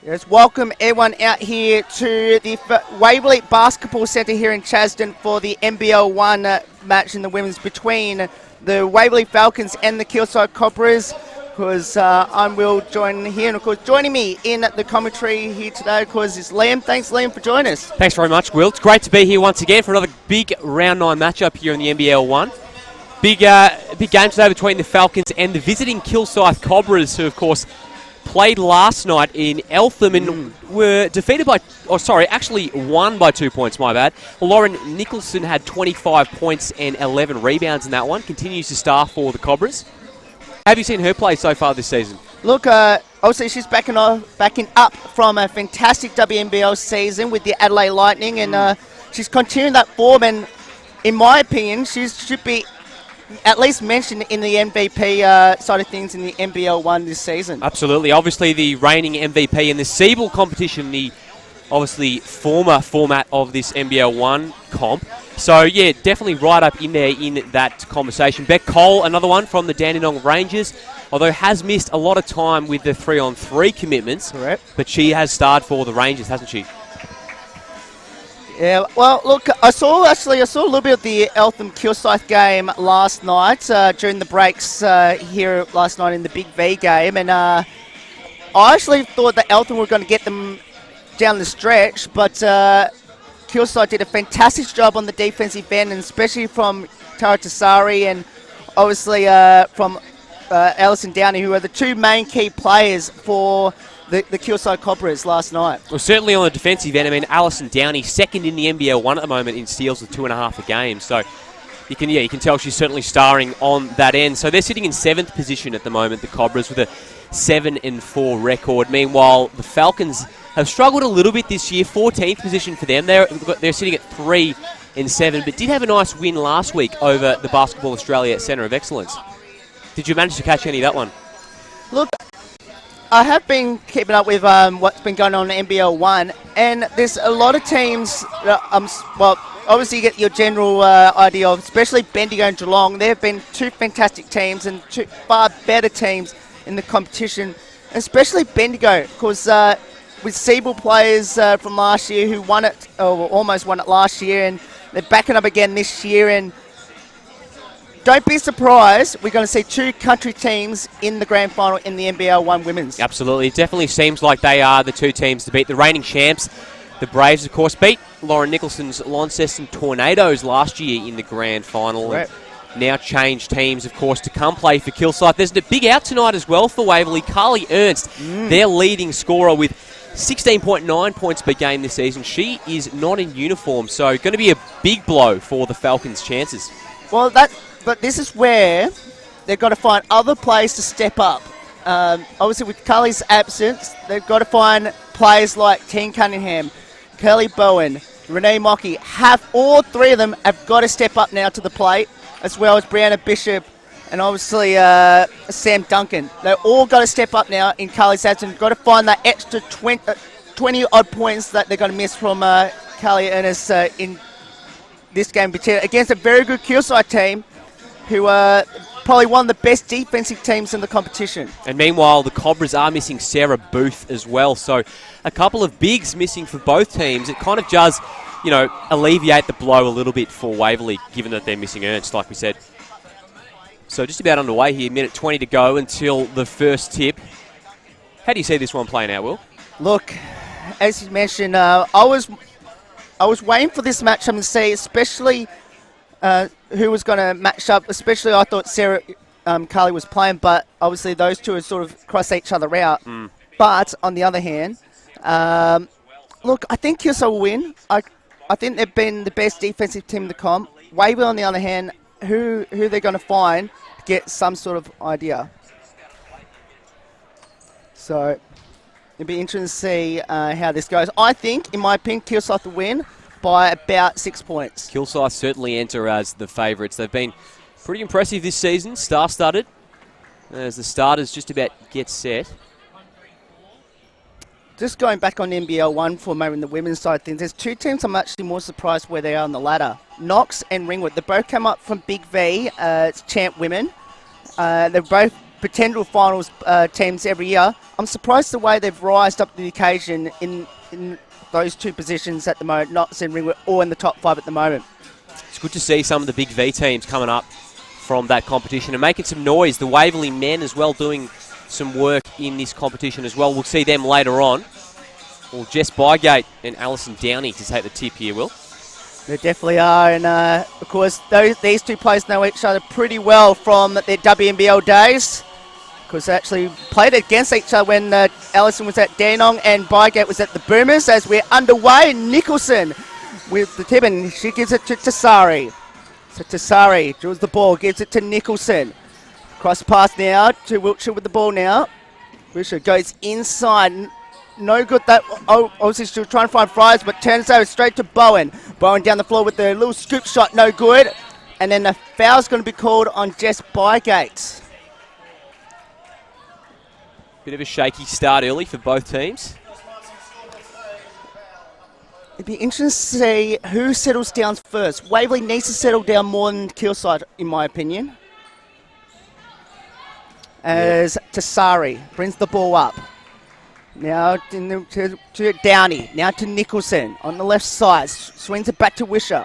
Yes, welcome everyone out here to the Waverley Basketball Centre here in Chasden for the NBL1 match in the women's between the Waverley Falcons and the Kilsyth Cobras. Because I'm Will joining here, and of course joining me in the commentary here today, of course, is Liam. Thanks, Liam, for joining us. Thanks very much, Will. It's great to be here once again for another big round 9 matchup here in the NBL1. Big game today between the Falcons and the visiting Kilsyth Cobras, who of course played last night in Eltham and were defeated by, actually won by 2 points, my bad. Lauren Nicholson had 25 points and 11 rebounds in that one. Continues to star for the Cobras. Have you seen her play so far this season? Look, obviously she's backing up from a fantastic WNBL season with the Adelaide Lightning, and she's continuing that form, and in my opinion, she should be at least mentioned in the MVP side of things in the NBL1 this season. Absolutely. Obviously the reigning MVP in the Siebel competition, the obviously former format of this NBL1 comp. So, yeah, definitely right up in there in that conversation. Beck Cole, another one from the Dandenong Rangers, although has missed a lot of time with the 3-on-3 commitments. Correct. But she has starred for the Rangers, hasn't she? Yeah, well, look, I saw a little bit of the Eltham Kilsyth game last night during the breaks here last night in the Big V game, and I actually thought that Eltham were going to get them down the stretch, but Kilsyth did a fantastic job on the defensive end, and especially from Tara Tassari and obviously from Alison Downey, who are the two main key players for the Kilsyth Cobras last night. Well, certainly on the defensive end. I mean, Alison Downey, second in the NBL1 at the moment in steals with 2.5 a game. So you can tell she's certainly starring on that end. So they're sitting in 7th position at the moment, the Cobras, with a 7-4 record. Meanwhile, the Falcons have struggled a little bit this year. 14th position for them. They're sitting at 3-7, but did have a nice win last week over the Basketball Australia Centre of Excellence. Did you manage to catch any of that one? Look, I have been keeping up with what's been going on in NBL1, and there's a lot of teams, obviously you get your general idea of, especially Bendigo and Geelong. There have been two fantastic teams and two far better teams in the competition, especially Bendigo, because with Siebel players from last year who won it, or almost won it last year, and they're backing up again this year, and don't be surprised, we're going to see two country teams in the grand final in the NBL1 women's. Absolutely. It definitely seems like they are the two teams to beat. The reigning champs, the Braves, of course, beat Lauren Nicholson's Launceston Tornadoes last year in the grand final. Right. Now changed teams, of course, to come play for Kilsyth. There's a big out tonight as well for Waverley. Carly Ernst, their leading scorer with 16.9 points per game this season. She is not in uniform, so going to be a big blow for the Falcons' chances. Well, but this is where they've got to find other players to step up. Obviously, with Carly's absence, they've got to find players like Teen Cunningham, Kelly Bowen, Renee Mockey. All three of them have got to step up now to the plate, as well as Brianna Bishop and obviously Sam Duncan. They've all got to step up now in Carly's absence. Got to find that extra 20-odd points that they're going to miss from Carly Ernest in this game against a very good Kilsyth team, who are probably one of the best defensive teams in the competition. And meanwhile, the Cobras are missing Sarah Booth as well. So a couple of bigs missing for both teams. It kind of does, alleviate the blow a little bit for Waverley, given that they're missing Ernst, like we said. So just about underway here, minute 20 to go until the first tip. How do you see this one playing out, Will? Look, as you mentioned, I was waiting for this matchup to see, especially who was going to match up. Especially, I thought Sarah Carly was playing, but obviously those two have sort of crossed each other out. But on the other hand, look, I think Kilsyth will win. I think they've been the best defensive team in the comp. Waverley, on the other hand, who they're going to find to get some sort of idea. So it'll be interesting to see how this goes. I think, in my opinion, Kilsyth will win by about 6 points. Kilsyth certainly enter as the favourites. They've been pretty impressive this season, star-studded, as the starters just about get set. Just going back on NBL1 for a moment, the women's side of things, there's two teams I'm actually more surprised where they are on the ladder. Knox and Ringwood. They both come up from Big V, it's champ women. They've both potential finals teams every year. I'm surprised the way they've rised up to the occasion in those two positions at the moment, not centering or in the top 5 at the moment. It's good to see some of the big V teams coming up from that competition and making some noise. The Waverley men as well doing some work in this competition as well. We'll see them later on. Well, Jess Bygate and Alison Downey to take the tip here, Will. They definitely are, and of course these two players know each other pretty well from their WNBL days, because they actually played against each other when Alison was at Dandenong and Bygate was at the Boomers. As we're underway, Nicholson with the tip, and she gives it to Tassari. So Tassari draws the ball, gives it to Nicholson. Cross pass now to Wiltshire with the ball now. Wiltshire goes inside. No good. That obviously still trying to find Fries, but turns over straight to Bowen. Bowen down the floor with the little scoop shot, no good. And then the foul's going to be called on Jess Bygate. Bit of a shaky start early for both teams. It'd be interesting to see who settles down first. Waverley needs to settle down more than Kilsyth, in my opinion. As Tassari brings the ball up. Now to Downey. Now to Nicholson on the left side. Swings it back to Wisher.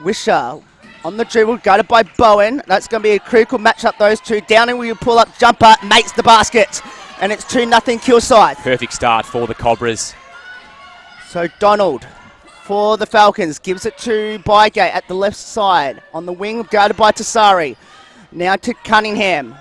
Wisher on the dribble, guarded by Bowen. That's going to be a critical matchup, those two. Downey will pull up, jumper, makes the basket. And it's 2-0 Kilsyth. Perfect start for the Cobras. So Donald for the Falcons gives it to Bygate at the left side. On the wing, guarded by Tassari. Now to Cunningham.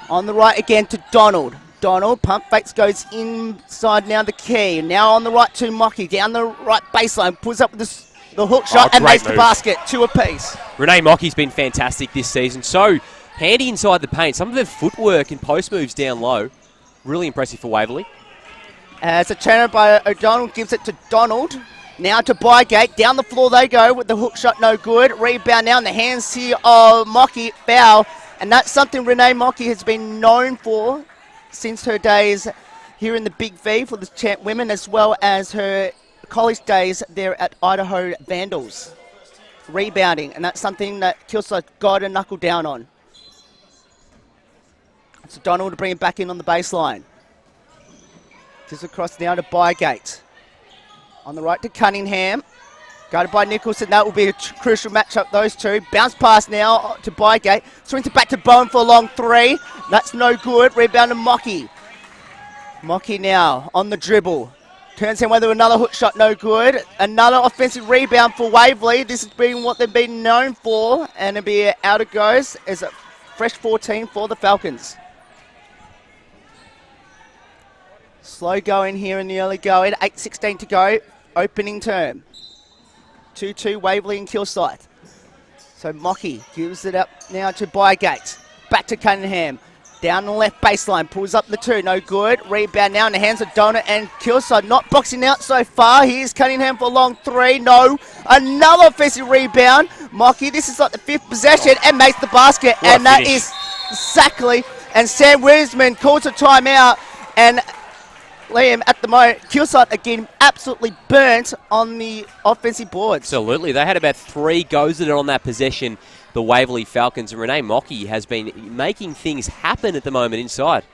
On the right again to Donald. Donald, pump fakes, goes inside now the key. Now on the right to Mocky, down the right baseline, pulls up with the hook shot and makes the basket, 2 apiece. Renee Mockey's been fantastic this season. So handy inside the paint. Some of her footwork and post moves down low. Really impressive for Waverley. As a turner by O'Donnell gives it to Donald. Now to Bygate. Down the floor they go with the hook shot, no good. Rebound now in the hands here of Mocky, foul. And that's something Renee Mocky has been known for since her days here in the Big V for the champ women, as well as her college days there at Idaho Vandals. Rebounding, and that's something that Kilsyth got to knuckle down on. So Donald to bring it back in on the baseline. Just across now to Bygate. On the right to Cunningham. Guarded by Nicholson. That will be a crucial matchup, those two. Bounce pass now to Bygate. Swings it back to Bowen for a long 3. That's no good. Rebound to Mocky. Mocky now on the dribble. Turns in with another hook shot, no good. Another offensive rebound for Waverley. This has been what they've been known for. And it'll be out it goes as a fresh 14 for the Falcons. Slow going here in the early going. 8:16 to go. Opening term. 2-2 Waverley and Kilsyth. So Mocky gives it up now to Bygate. Back to Cunningham. Down the left baseline. Pulls up the 2. No good. Rebound now in the hands of Donut and Kilsyth. Not boxing out so far. Here's Cunningham for a long 3. No. Another offensive rebound. Mocky, this is like the 5th possession and makes the basket. What and that is exactly. And Sam Wiseman calls a timeout. And Liam, at the moment, Kilsyth again absolutely burnt on the offensive boards. Absolutely. They had about 3 goes at it on that possession, the Waverley Falcons, and Renee Mocky has been making things happen at the moment inside.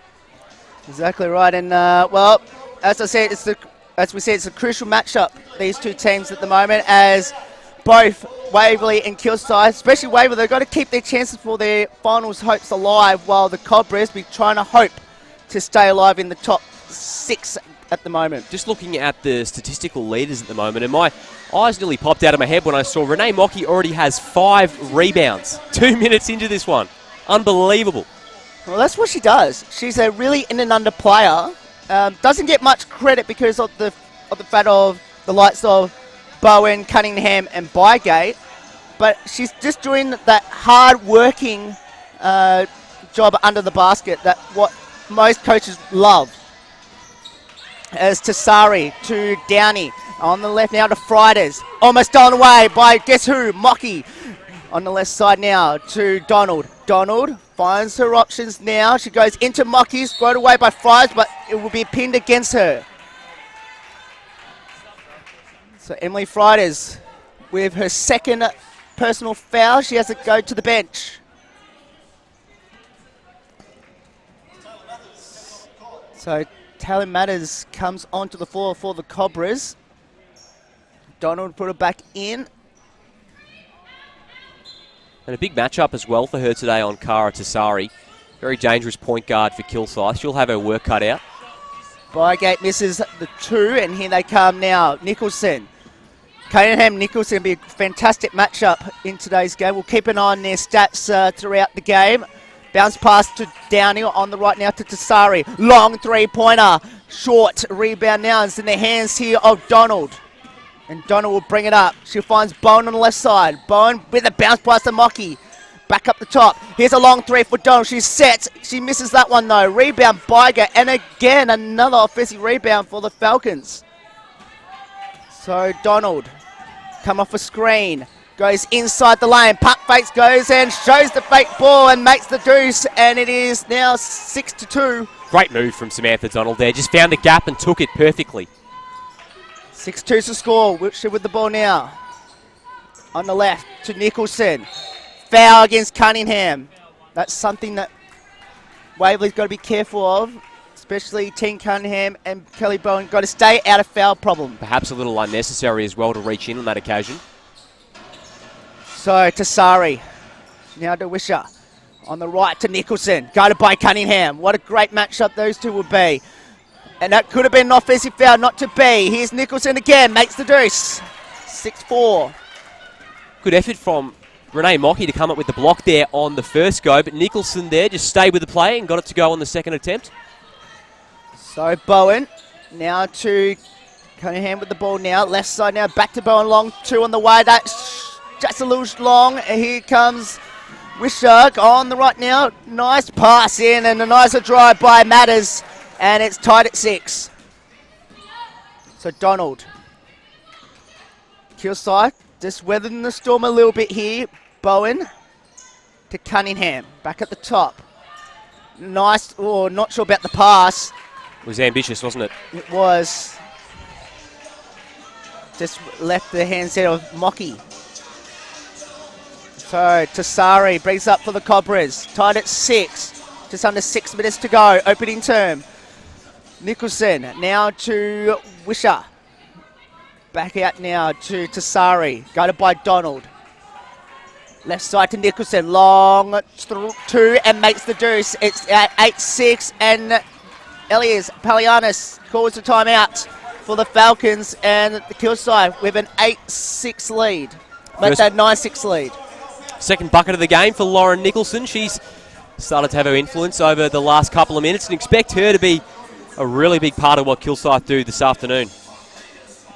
Exactly right. And, well, as I said, as we said, it's a crucial matchup, these two teams at the moment, as both Waverley and Kilsyth, especially Waverley, they've got to keep their chances for their finals hopes alive, while the Cobras be trying to hope to stay alive in the top 6 at the moment. Just looking at the statistical leaders at the moment, and my eyes nearly popped out of my head when I saw Renee Mocky already has 5 rebounds 2 minutes into this one. Unbelievable. Well, that's what she does. She's a really in and under player. Doesn't get much credit because of the fact of the likes of Bowen, Cunningham and Bygate, but she's just doing that hard working job under the basket, that what most coaches love. As Tassari to Downey. On the left now to Fridays. Almost stolen away by guess who? Mocky. On the left side now to Donald. Donald finds her options now. She goes into Mocky's. Thrown away by Fridays, but it will be pinned against her. So Emily Fridays with her 2nd personal foul. She has to go to the bench. So Taylor Matters comes onto the floor for the Cobras. Donald put it back in. And a big matchup as well for her today on Cara Tassari. Very dangerous point guard for Kilsyth. She'll have her work cut out. Bygate misses the 2, and here they come now. Nicholson. Cunningham Nicholson will be a fantastic matchup in today's game. We'll keep an eye on their stats throughout the game. Bounce pass to Downey on the right now to Tassari. Long three-pointer. Short rebound now. It's in the hands here of Donald. And Donald will bring it up. She finds Bowen on the left side. Bowen with a bounce pass to Mocky. Back up the top. Here's a long three for Donald. She's set. She misses that one though. Rebound Bygate. And again, another offensive rebound for the Falcons. So Donald, come off a screen. Goes inside the lane. Pump fakes, goes and shows the fake ball and makes the deuce. And it is now 6-2. Great move from Samantha Donald there. Just found the gap and took it perfectly. 6-2's the score. Wiltshire with the ball now. On the left to Nicholson. Foul against Cunningham. That's something that Waverley's got to be careful of, especially Team Cunningham and Kelly Bowen. Got to stay out of foul problem. Perhaps a little unnecessary as well to reach in on that occasion. So Tassari. Now to Wisher. On the right to Nicholson. Guarded by Cunningham. What a great matchup those two would be. And that could have been an offensive foul, not to be. Here's Nicholson again, makes the deuce. 6-4. Good effort from Renee Mocky to come up with the block there on the first go, but Nicholson there just stayed with the play and got it to go on the second attempt. So Bowen now to Cunningham with the ball now. Left side now, back to Bowen, long 2 on the way. That's just a little long. And here comes Wisher on the right now. Nice pass in and a nicer drive by Matters. And it's tied at 6. So Donald. Kilsyth just weathering the storm a little bit here. Bowen to Cunningham. Back at the top. Nice. Oh, not sure about the pass. It was ambitious, wasn't it? It was. Just left the hands there of Mocky. So Tassari brings up for the Cobras. Tied at 6. Just under 6 minutes to go. Opening term. Nicholson now to Wisher. Back out now to Tassari. Guided by Donald. Left side to Nicholson. Long 2 and makes the deuce. It's at 8-6 and Elias Palianis calls the timeout for the Falcons and the Kilsyth with an 8-6 lead. That's a 9-6 lead. Second bucket of the game for Lauren Nicholson. She's started to have her influence over the last couple of minutes and expect her to be a really big part of what Kilsyth do this afternoon.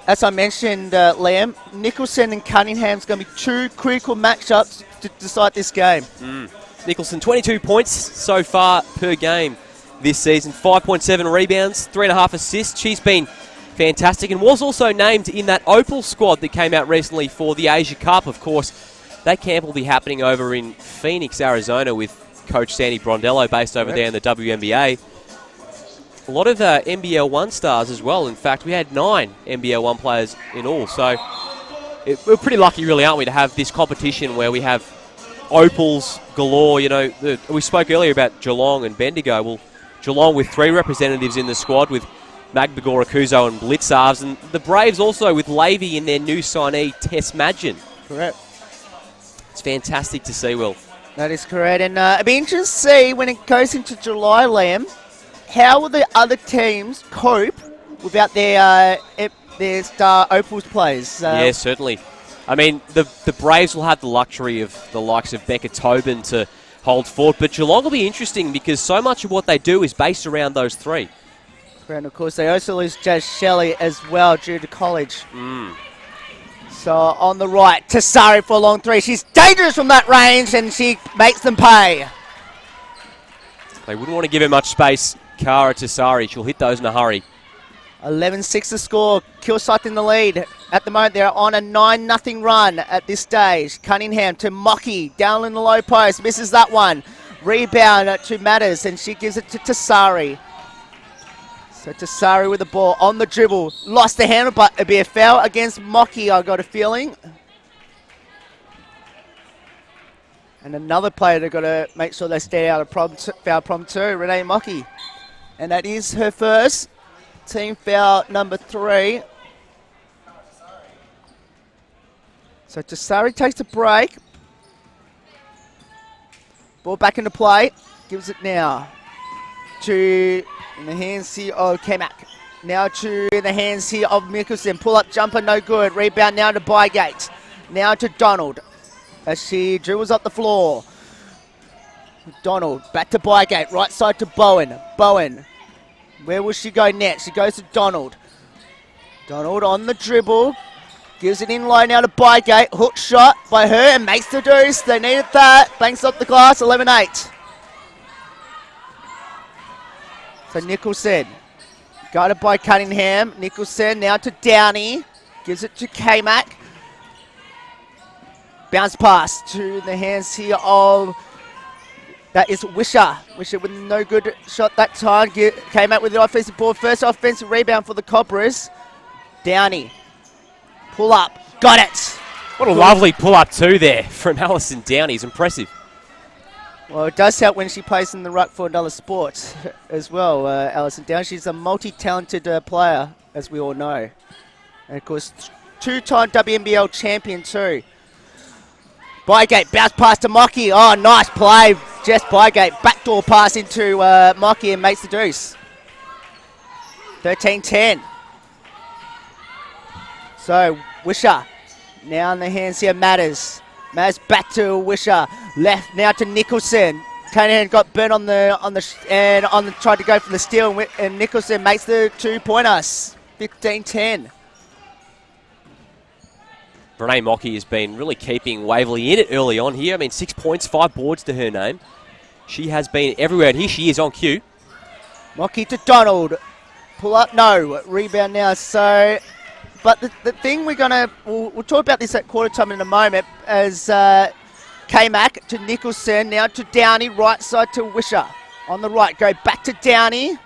As I mentioned, Liam, Nicholson and Cunningham's going to be 2 critical matchups to decide this game. Nicholson, 22 points so far per game this season, 5.7 rebounds, 3.5 assists. She's been fantastic and was also named in that Opal squad that came out recently for the Asia Cup. Of course, that camp will be happening over in Phoenix, Arizona with Coach Sandy Brondello based over there in the WNBA. A lot of NBL1 stars as well. In fact, we had 9 NBL1 players in all. So we're pretty lucky, really, aren't we, to have this competition where we have opals galore. You know, we spoke earlier about Geelong and Bendigo. Well, Geelong with 3 representatives in the squad with Magbagora, Kuzo and Blitzarves. And the Braves also with Levy in their new signee, Tess Madgen. Correct. It's fantastic to see, Will. That is correct. And it'll be interesting to see when it goes into July, Liam, how will the other teams cope without their star Opals players? Yeah, certainly. I mean, the Braves will have the luxury of the likes of Becca Tobin to hold fort, but Geelong will be interesting because so much of what they do is based around those 3. And, of course, they also lose Jazz Shelley as well due to college. So, on the right, Tassari for a long 3. She's dangerous from that range, and she makes them pay. They wouldn't want to give her much space. Cara Tassari, she'll hit those in a hurry. 11-6 the score. Kilsyth in the lead. At the moment, they're on a 9-0 run at this stage. Cunningham to Mocky. Down in the low post. Misses that one. Rebound to Matters, and she gives it to Tassari. So Tassari with the ball on the dribble. Lost the handle, but it'd be a foul against Mocky, I got a feeling. And another player they've got to make sure they stay out of foul problem too. Renee Mocky. And that is her first. Team foul number 3. So Tasari takes a break. Ball back into play. Gives it now to in the hands here of Kemak. Now to the hands here of Mickelson. Pull up jumper, no good. Rebound now to Bygate. Now to Donald as she dribbles up the floor. Donald back to Bygate. Right side to Bowen. Bowen. Where will she go next? She goes to Donald. Donald on the dribble. Gives it in low now to Bygate. Hook shot by her and makes the deuce. They needed that. Banks up the glass. 11-8. So Nicholson. Guarded by Cunningham. Nicholson now to Downey. Gives it to K-Mac. Bounce pass to the hands here of... That is Wisher. Wisher with no good shot that time. Came out with the offensive ball. First offensive rebound for the Cobras. Downey. Pull up. Got it. What a lovely pull up too there from Alison Downey. It's impressive. Well, it does help when she plays in the ruck for another sport as well, Alison Downey. She's a multi-talented player, as we all know. And, of course, 2-time WNBL champion too. Bygate, bounce pass to Mocky. Oh, nice play. Jess Bygate, backdoor pass into Mocky and makes the deuce. 13-10. So, Wisher, now in the hands here, Matters. Matters back to Wisher. Left now to Nicholson. Cunningham got burnt tried to go for the steal, and Nicholson makes the 2-pointer. 15-10. Renee Mocky has been really keeping Waverley in it early on here. I mean, 6 points, 5 boards to her name. She has been everywhere, and here she is on cue. Mocky to Donald. Pull up, no. Rebound now, so... But the thing we'll talk about this at quarter time in a moment, as K-Mac to Nicholson, now to Downey, right side to Wisher. On the right, go back to Downey.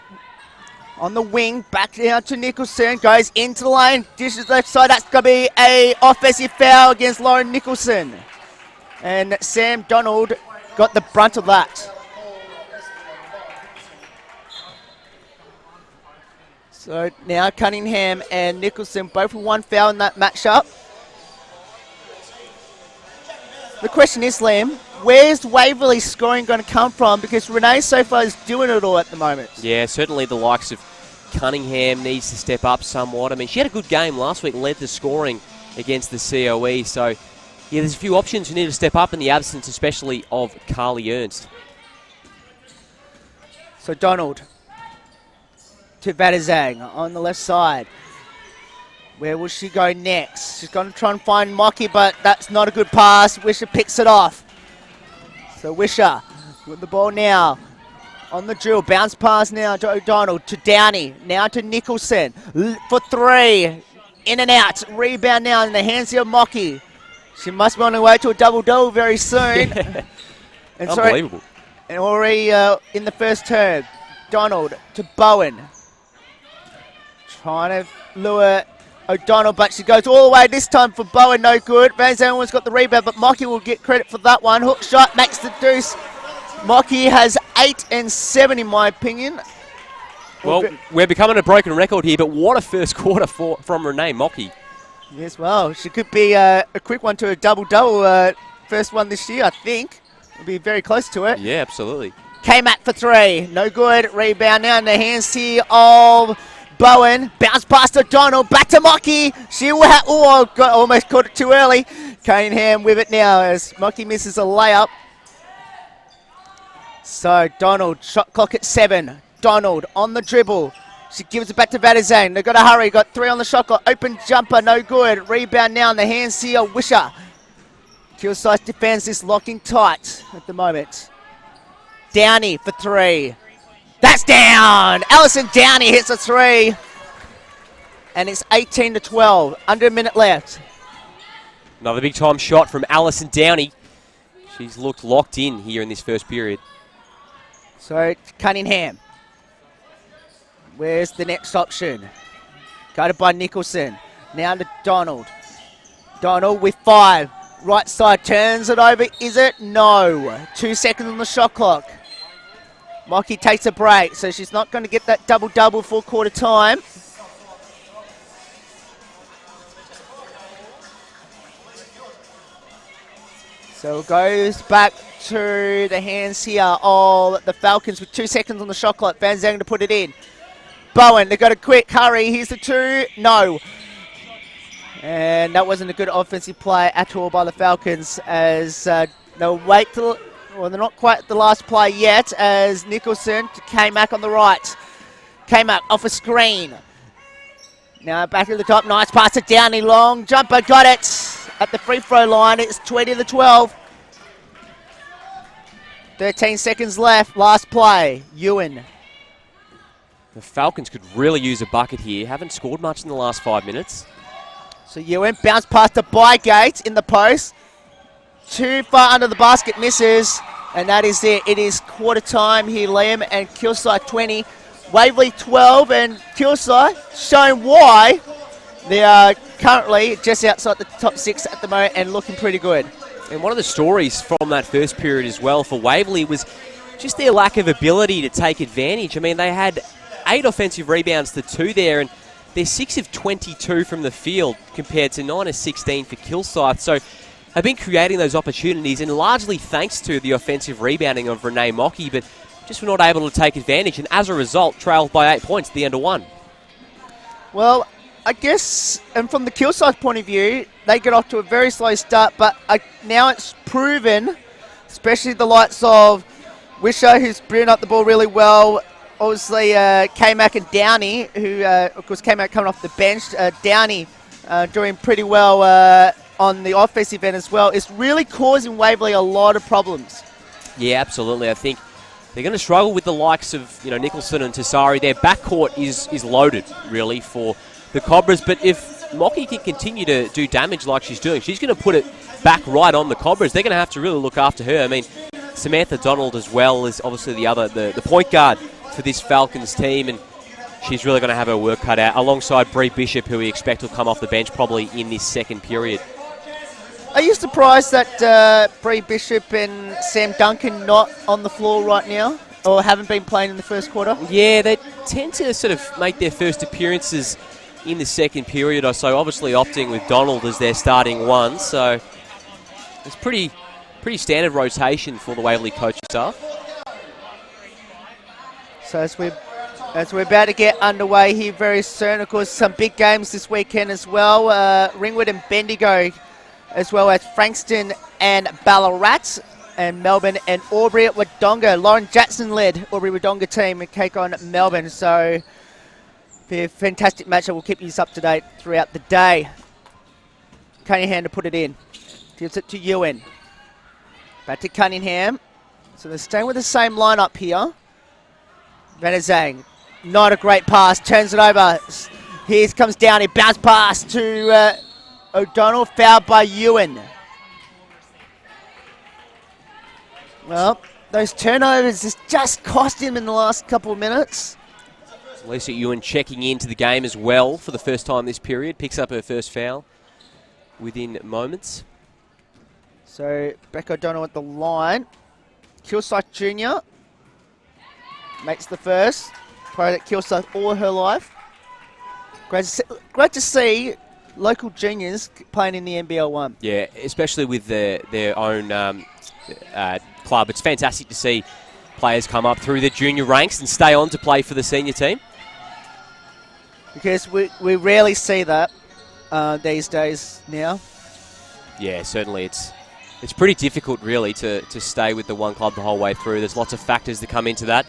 On the wing, back down to Nicholson, goes into the lane, dishes left side. That's going to be a offensive foul against Lauren Nicholson. And Sam Donald got the brunt of that. So now Cunningham and Nicholson both with 1 foul in that matchup. The question is, Liam, where's Waverley scoring going to come from? Because Renee so far is doing it all at the moment. Yeah, certainly the likes of Cunningham needs to step up somewhat. I mean, she had a good game last week, led the scoring against the COE. So, yeah, there's a few options who need to step up in the absence, especially of Carly Ernst. So Donald to Vadazang on the left side. Where will she go next? She's going to try and find Mocky, but that's not a good pass. Wisher picks it off. So Wisher with the ball now. On the drill. Bounce pass now to O'Donnell. To Downey. Now to Nicholson. For 3. In and out. Rebound now in the hands of Mocky. She must be on her way to a double-double very soon. And unbelievable. And already in the first turn. Donald to Bowen. Trying to lure O'Donnell, but she goes all the way this time for Bowen, no good. Van Zanden's got the rebound, but Mocky will get credit for that one. Hook shot makes the deuce. Mocky has 8 and 7 in my opinion. Well, we're becoming a broken record here, but what a first quarter from Renee Mocky. Yes, well, she could be a quick one to a double-double. First one this year, I think. Will be very close to it. Yeah, absolutely. K-Mac for 3, no good. Rebound now in the hands here of Bowen. Bounce past O'Donnell, back to Mocky. She will almost caught it too early. Cunningham with it now as Mocky misses a layup. So Donald, shot clock at 7. Donald on the dribble. She gives it back to Vadazang. They've got to hurry. Got 3 on the shot clock. Open jumper, no good. Rebound now in the hands here. Wisher. Kilsyth defends this locking tight at the moment. Downey for 3. That's down. Alison Downey hits a 3. And it's 18-12. Under a minute left. Another big time shot from Alison Downey. She's looked locked in here in this first period. So Cunningham. Where's the next option? Guarded by Nicholson. Now to Donald. Donald with 5. Right side turns it over. Is it? No. 2 seconds on the shot clock. Mocky takes a break, so she's not going to get that double-double for quarter time. So it goes back to the hands here of the Falcons with 2 seconds on the shot clock. Van Zangen to put it in. Bowen, they've got a quick hurry. Here's the 2. No. And that wasn't a good offensive play at all by the Falcons as they'll wait till... Well, they're not quite the last play yet as Nicholson to K-Mac on the right. K-Mac off a screen. Now back to the top. Nice pass to Downey. Long jumper. Got it at the free throw line. It's 20-12. 13 seconds left. Last play. Ewan. The Falcons could really use a bucket here. Haven't scored much in the last 5 minutes. So Ewan bounce past the Bygate in the post. Too far under the basket, misses. And that is it. It is quarter time here, Liam, and Kilsyth 20. Waverley 12, and Kilsyth showing why they are currently just outside the top 6 at the moment and looking pretty good. And one of the stories from that first period as well for Waverley was just their lack of ability to take advantage. I mean, they had 8 offensive rebounds to 2 there, and they're 6 of 22 from the field compared to 9 of 16 for Kilsyth. So they've been creating those opportunities, and largely thanks to the offensive rebounding of Renee Mocky, but just were not able to take advantage, and as a result, trailed by 8 points at the end of 1. Well, I guess, and from the Kilsyth point of view, they get off to a very slow start, but now it's proven, especially the likes of Wisher, who's bringing up the ball really well, obviously K-Mac and Downey, who, of course, K-Mac coming off the bench, Downey doing pretty well on the offensive end as well. It's really causing Waverley a lot of problems. Yeah, absolutely. I think they're going to struggle with the likes of Nicholson and Tassari. Their backcourt is loaded, really, for the Cobras. But if Mocky can continue to do damage like she's doing, she's going to put it back right on the Cobras. They're going to have to really look after her. I mean, Samantha Donald as well is obviously the point guard for this Falcons team, and she's really going to have her work cut out alongside Bree Bishop, who we expect will come off the bench probably in this second period. Are you surprised that Bree Bishop and Sam Duncan not on the floor right now, or haven't been playing in the first quarter? Yeah, they tend to sort of make their first appearances in the second period or so, obviously opting with Donald as their starting 1, so it's pretty standard rotation for the Waverley coaching staff. So as we're about to get underway here very soon, of course, some big games this weekend as well. Ringwood and Bendigo, as well as Frankston and Ballarat, and Melbourne and Albury at Wodonga. Lauren Jackson led Albury Wodonga team and take on Melbourne. So be a fantastic match. I will keep you up to date throughout the day. Cunningham to put it in. Gives it to Ewan. Back to Cunningham. So they're staying with the same lineup here. Van Zang, not a great pass. Turns it over. Here comes Downey. Bounce pass to O'Donnell, fouled by Ewan. Well, those turnovers just cost him in the last couple of minutes. Lisa Ewan checking into the game as well for the first time this period. Picks up her first foul within moments. So, Becca O'Donnell at the line. Kilsyth Jr. makes the first. Played at Kilsyth all her life. Great to see local juniors playing in the NBL1. Yeah, especially with their own club. It's fantastic to see players come up through their junior ranks and stay on to play for the senior team. Because we rarely see that these days now. Yeah, certainly. It's pretty difficult, really, to stay with the one club the whole way through. There's lots of factors that come into that.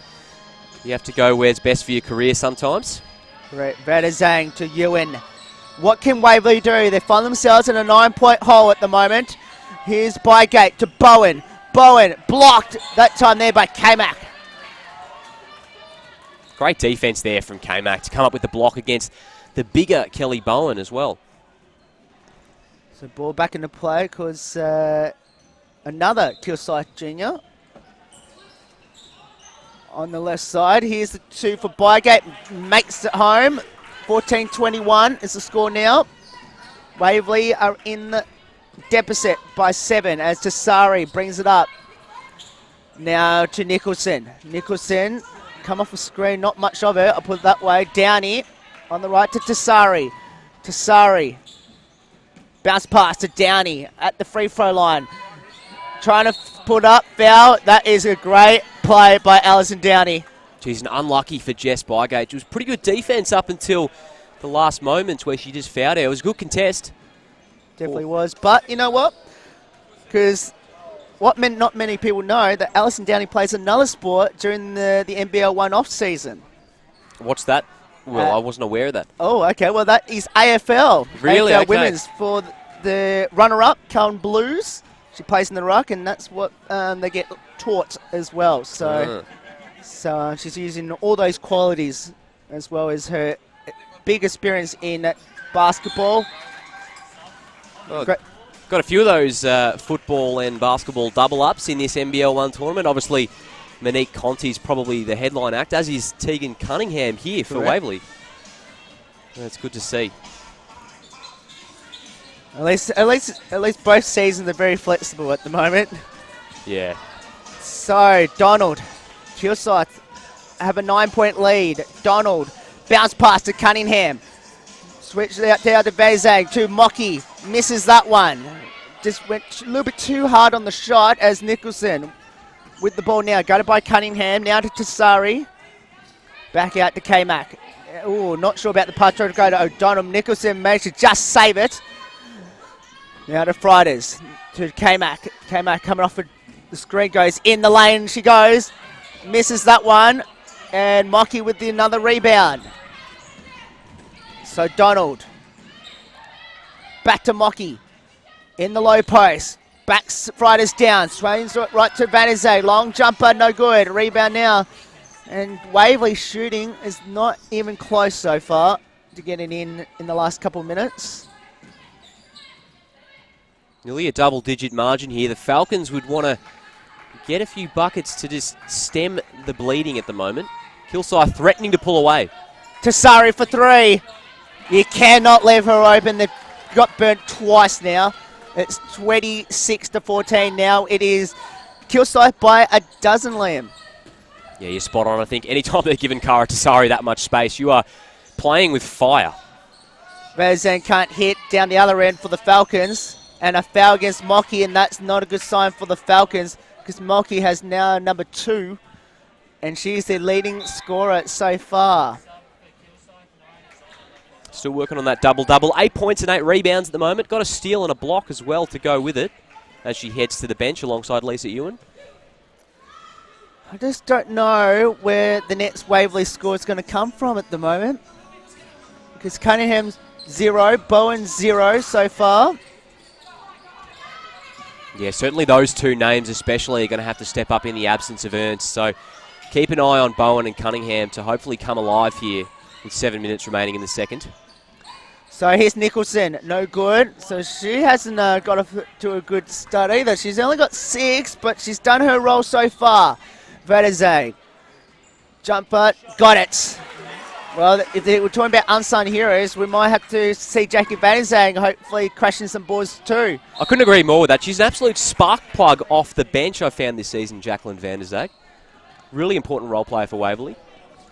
You have to go where's best for your career sometimes. Correct. Van Zang to Ewan. What can Waverley do? They find themselves in a 9-point hole at the moment. Here's Bygate to Bowen. Bowen blocked that time there by K-Mac. Great defense there from K-Mac to come up with the block against the bigger Kelly Bowen as well. So ball back into play because another Kilsyth junior on the left side. Here's the 2 for Bygate. Makes it home. 14-21 is the score now. Waverley are in the deficit by 7 as Tassari brings it up. Now to Nicholson. Nicholson, come off the screen, not much of it. I'll put it that way. Downey on the right to Tasari. Tasari. Bounce pass to Downey at the free throw line. Trying to put up, foul. That is a great play by Alison Downey. She's unlucky for Jess Bygate. It was pretty good defence up until the last moments where she just fouled her. It was a good contest. Definitely was. But you know what? Because not many people know that Alison Downey plays another sport during the NBL1 off season. What's that? Well, I wasn't aware of that. Oh, okay. Well, that is AFL. Really? AFL Okay. Women's for the runner-up, Cullen Blues. She plays in the ruck, and that's what they get taught as well. So she's using all those qualities as well as her big experience in basketball. Oh, got a few of those football and basketball double-ups in this NBL1 tournament. Obviously, Monique Conti's probably the headline act, as is Tegan Cunningham here for Waverley. That's good to see. At least both seasons are very flexible at the moment. Yeah. So, Donald, Kilsyth have a 9-point lead. Donald, bounce pass to Cunningham. Switch out down to Vezag to Mocky. Misses that one. Just went a little bit too hard on the shot as Nicholson with the ball now. Guarded by Cunningham. Now to Tasari. Back out to K-Mac. Oh, not sure about the pass. Trying to go to O'Donnell. Nicholson managed to just save it. Now to Fridays. To K-Mac. K-Mac coming off the screen. Goes in the lane. She goes. Misses that one. And Mocky with another rebound. So Donald. Back to Mocky. In the low post. Backs Fridays down. Swains right to Vanizé. Long jumper, no good. Rebound now. And Waverley shooting is not even close so far to getting in the last couple of minutes. Nearly a double-digit margin here. The Falcons would want to get a few buckets to just stem the bleeding at the moment. Kilsyth threatening to pull away. Tasari for three. You cannot leave her open. They've got burnt twice now. It's 26-14 now. It is Kilsyth by a dozen, Liam. Yeah, you're spot on. I think anytime they're giving Kara Tasari that much space, you are playing with fire. Razan can't hit down the other end for the Falcons. And a foul against Mocky, and that's not a good sign for the Falcons because Mocky has now number 2, and she's their leading scorer so far. Still working on that double-double. 8 points and 8 rebounds at the moment. Got a steal and a block as well to go with it as she heads to the bench alongside Lisa Ewan. I just don't know where the next Waverley score is going to come from at the moment. Because Cunningham's 0, Bowen 0 so far. Yeah, certainly those two names especially are going to have to step up in the absence of Ernst. So keep an eye on Bowen and Cunningham to hopefully come alive here with 7 minutes remaining in the second. So here's Nicholson, no good. So she hasn't got to a good start either. She's only got 6, but she's done her role so far. Vadazay, jumper, got it. Well, if we're talking about unsung heroes, we might have to see Jackie Vanizang hopefully crashing some boards too. I couldn't agree more with that. She's an absolute spark plug off the bench, I found this season, Jacqueline Vanizang. Really important role player for Waverley.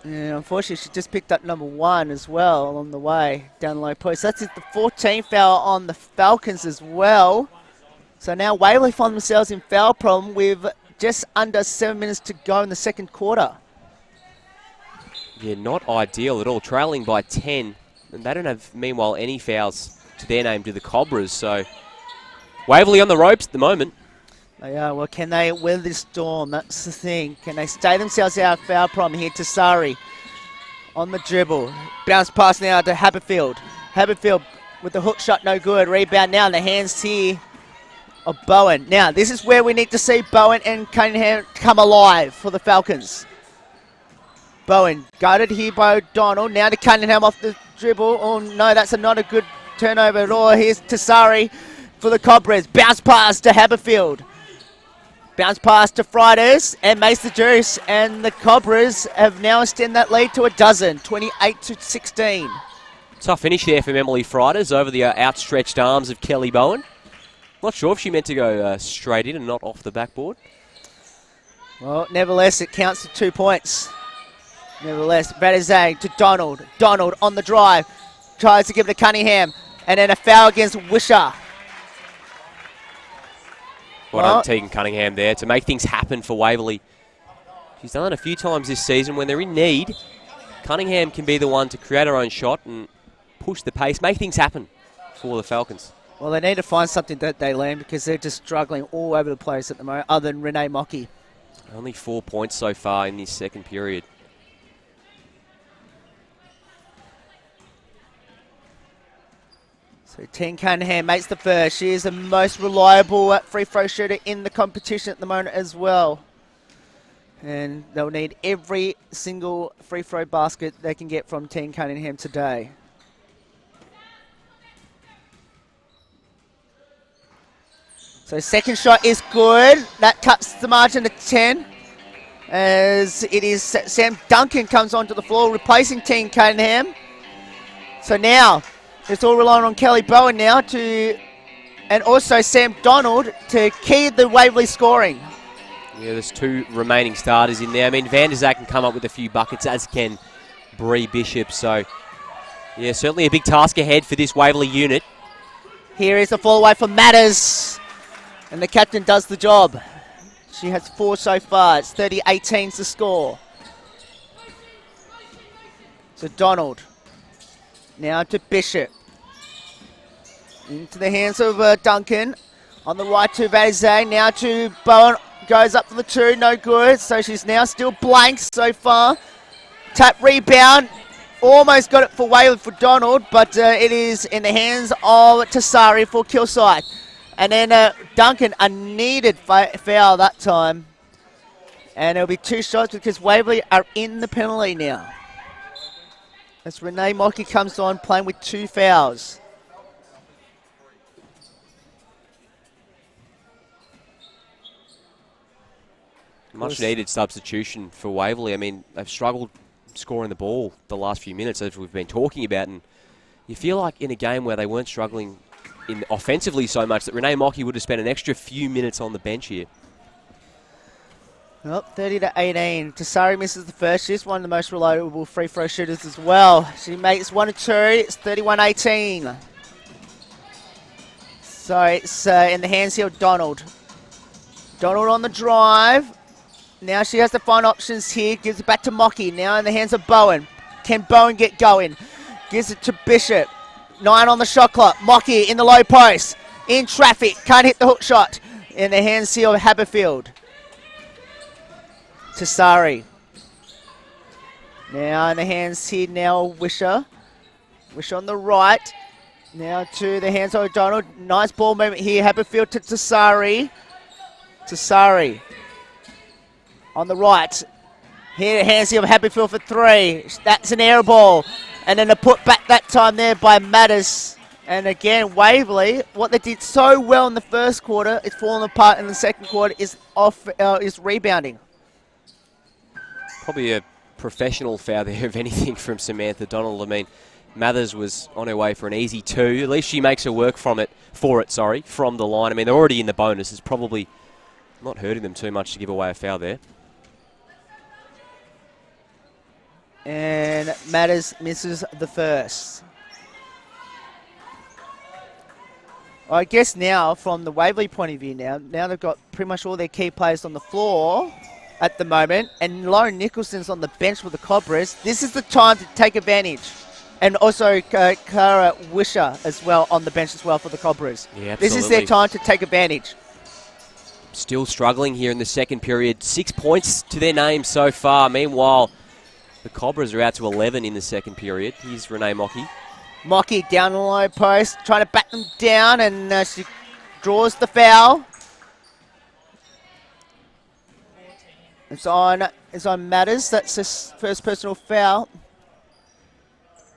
Yeah, unfortunately, she just picked up number 1 as well along the way down the low post. That's the 14th foul on the Falcons as well. So now Waverley find themselves in foul problem with just under 7 minutes to go in the second quarter. Yeah, not ideal at all. Trailing by 10. And they don't have, meanwhile, any fouls to their name to the Cobras. So Waverley on the ropes at the moment. They are. Well, can they weather this storm? That's the thing. Can they stay themselves out of foul problem here? Tasari on the dribble. Bounce pass now to Haberfield. Haberfield with the hook shot, no good. Rebound now in the hands here of Bowen. Now, this is where we need to see Bowen and Cunningham come alive for the Falcons. Bowen guarded here by O'Donnell. Now to Cunningham off the dribble. Oh, no, that's not a good turnover at all. Here's Tasari for the Cobras. Bounce pass to Haberfield. Bounce pass to Fridays and makes the juice. And the Cobras have now extended that lead to a dozen, 28-16. Tough finish there from Emily Fridays over the outstretched arms of Kelly Bowen. Not sure if she meant to go straight in and not off the backboard. Well, nevertheless, it counts to 2 points. Nevertheless, Vadizang to Donald. Donald on the drive. Tries to give it to Cunningham. And then a foul against Wisher. Well done, Tegan Cunningham there to make things happen for Waverley. She's done it a few times this season. When they're in need, Cunningham can be the one to create her own shot and push the pace, make things happen for the Falcons. Well, they need to find something that they land because they're just struggling all over the place at the moment, other than Renee Mockey. Only 4 points so far in this second period. So Tegan Cunningham makes the first. She is the most reliable free throw shooter in the competition at the moment as well. And they'll need every single free throw basket they can get from Tegan Cunningham today. So second shot is good. That cuts the margin to 10. As it is Sam Duncan comes onto the floor replacing Tegan Cunningham. So now it's all relying on Kelly Bowen now and also Sam Donald to key the Waverley scoring. Yeah, there's 2 remaining starters in there. I mean, Van der Zak can come up with a few buckets, as can Bree Bishop. So, yeah, certainly a big task ahead for this Waverley unit. Here is the fall away from Matters. And the captain does the job. She has 4 so far. It's 30-18's the score. So Donald. Now to Bishop. Into the hands of Duncan. On the right to Vazay. Now to Bowen. Goes up for the 2. No good. So she's now still blank so far. Tap rebound. Almost got it for Waverley for Donald. But it is in the hands of Tassari for Kilsyth. And then Duncan, a needed foul that time. And it'll be 2 shots because Waverley are in the penalty now. As Renee Mockey comes on playing with 2 fouls. Much needed substitution for Waverley. I mean, they've struggled scoring the ball the last few minutes, as we've been talking about. And you feel like in a game where they weren't struggling offensively so much that Renee Mockey would have spent an extra few minutes on the bench here. Well, 30-18. Tassari misses the first. She's one of the most reliable free throw shooters as well. She makes 1 and 2. It's 31-18. So it's in the hands here of Donald. Donald on the drive. Now she has to find options here. Gives it back to Mockey. Now in the hands of Bowen. Can Bowen get going? Gives it to Bishop. 9 on the shot clock. Mockey in the low post. In traffic. Can't hit the hook shot. In the hands here of Haberfield. Tassari. Now in the hands here now of Wisher. Wisher on the right. Now to the hands of O'Donnell. Nice ball movement here. Haberfield to Tassari. Tassari. On the right. Here hands here of Haberfield for 3. That's an air ball. And then a put back that time there by Matters. And again, Waverley, what they did so well in the first quarter, it's fallen apart in the second quarter, is rebounding. Probably a professional foul there, if anything, from Samantha Donald. I mean, Mathers was on her way for an easy 2. At least she makes her work from the line. I mean, they're already in the bonus. It's probably not hurting them too much to give away a foul there. And Matters misses the first. I guess now, from the Waverley point of view now they've got pretty much all their key players on the floor at the moment, and Lauren Nicholson's on the bench with the Cobras. This is the time to take advantage. And also Cara Wisher as well on the bench as well for the Cobras. Yeah, absolutely. This is their time to take advantage. Still struggling here in the second period. 6 points to their name so far. Meanwhile, the Cobras are out to 11 in the second period. Here's Renee Mockey. Mockey down the low post, trying to back them down, and she draws the foul. It's on Matters. That's his first personal foul.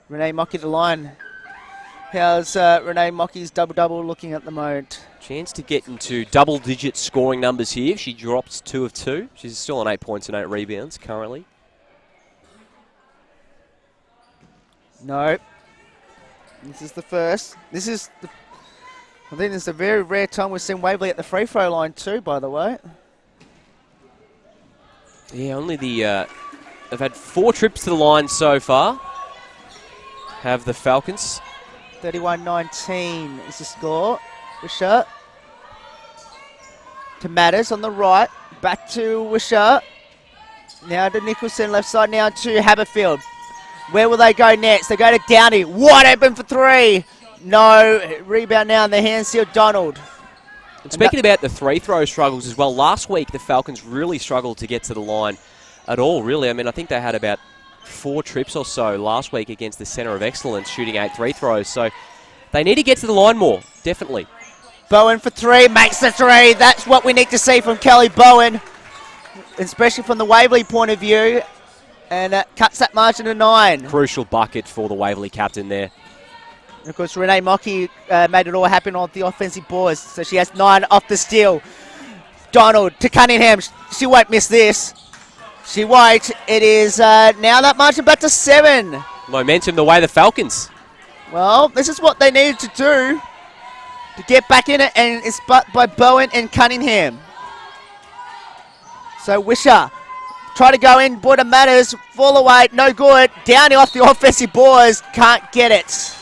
Renee Mockey the line. How's Renee Mockey's double-double looking at the moment? Chance to get into double-digit scoring numbers here. She drops 2 of 2. She's still on 8 points and 8 rebounds currently. No. This is the first. I think this is a very rare time we've seen Waverley at the free throw line too, by the way. Yeah, only they've had 4 trips to the line so far. Have the Falcons. 31-19 is the score. Wisher to Matters on the right. Back to Wisher. Now to Nicholson, left side now to Haberfield. Where will they go next? They go to Downey. Wide open for 3. No. Rebound now in the hands of Donald. And speaking about the free throw struggles as well, last week the Falcons really struggled to get to the line at all, really. I mean, I think they had about 4 trips or so last week against the Centre of Excellence, shooting 8 free throws. So they need to get to the line more, definitely. Bowen for 3, makes the 3. That's what we need to see from Kelly Bowen, especially from the Waverley point of view. And cuts that margin to 9. Crucial bucket for the Waverley captain there. And of course, Renee Mockey made it all happen on the offensive boards. So she has 9 off the steal. Donald to Cunningham. She won't miss this. She won't. It is now that margin back to 7. Momentum the way the Falcons. Well, this is what they needed to do to get back in it, and it's by Bowen and Cunningham. So Wisher try to go in, Border Matters, fall away, no good. Downey off the offensive boards, can't get it.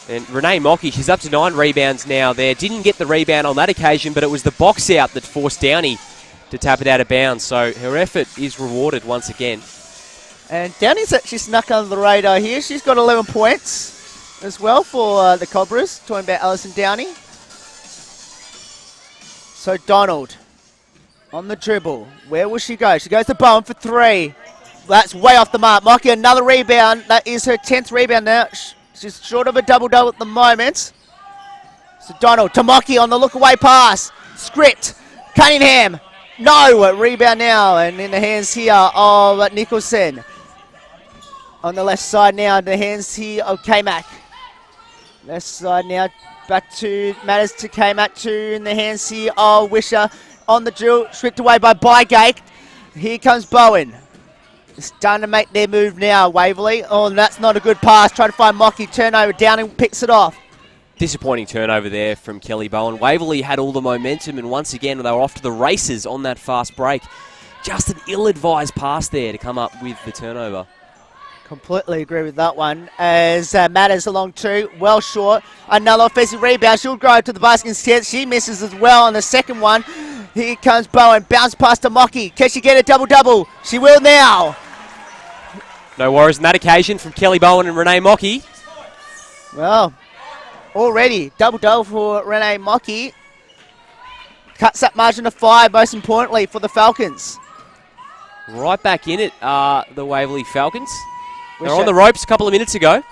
And Renee Mockey, she's up to 9 rebounds now there. Didn't get the rebound on that occasion, but it was the box out that forced Downey to tap it out of bounds. So her effort is rewarded once again. And Downey's actually snuck under the radar here. She's got 11 points as well for the Cobras. Talking about Alison Downey. So Donald on the dribble. Where will she go? She goes to Bowen for 3. That's way off the mark. Mockey, another rebound. That is her 10th rebound now. She's short of a double-double at the moment. So Donald to Mockey on the look-away pass. Script. Cunningham. No. Rebound now. And in the hands here of Nicholson. On the left side now. In the hands here of K-Mac. Left side now. Back to Matters to K-Mac. In the hands here of Wisher. On the drill. Stripped away by Bygate. Here comes Bowen. Starting to make their move now, Waverley. Oh, that's not a good pass. Trying to find Mockey. Turnover. Downing picks it off. Disappointing turnover there from Kelly Bowen. Waverley had all the momentum, and once again, they were off to the races on that fast break. Just an ill-advised pass there to come up with the turnover. Completely agree with that one. As Matters along 2, well short. Another offensive rebound. She'll go to the basket instead. She misses as well on the second one. Here comes Bowen. Bounce pass to Mockey. Can she get a double-double? She will now. No worries on that occasion from Kelly Bowen and Renee Mockey. Well, already double-double for Renee Mockey. Cuts that margin to 5, most importantly, for the Falcons. Right back in it, the Waverley Falcons. They're on the ropes a couple of minutes ago.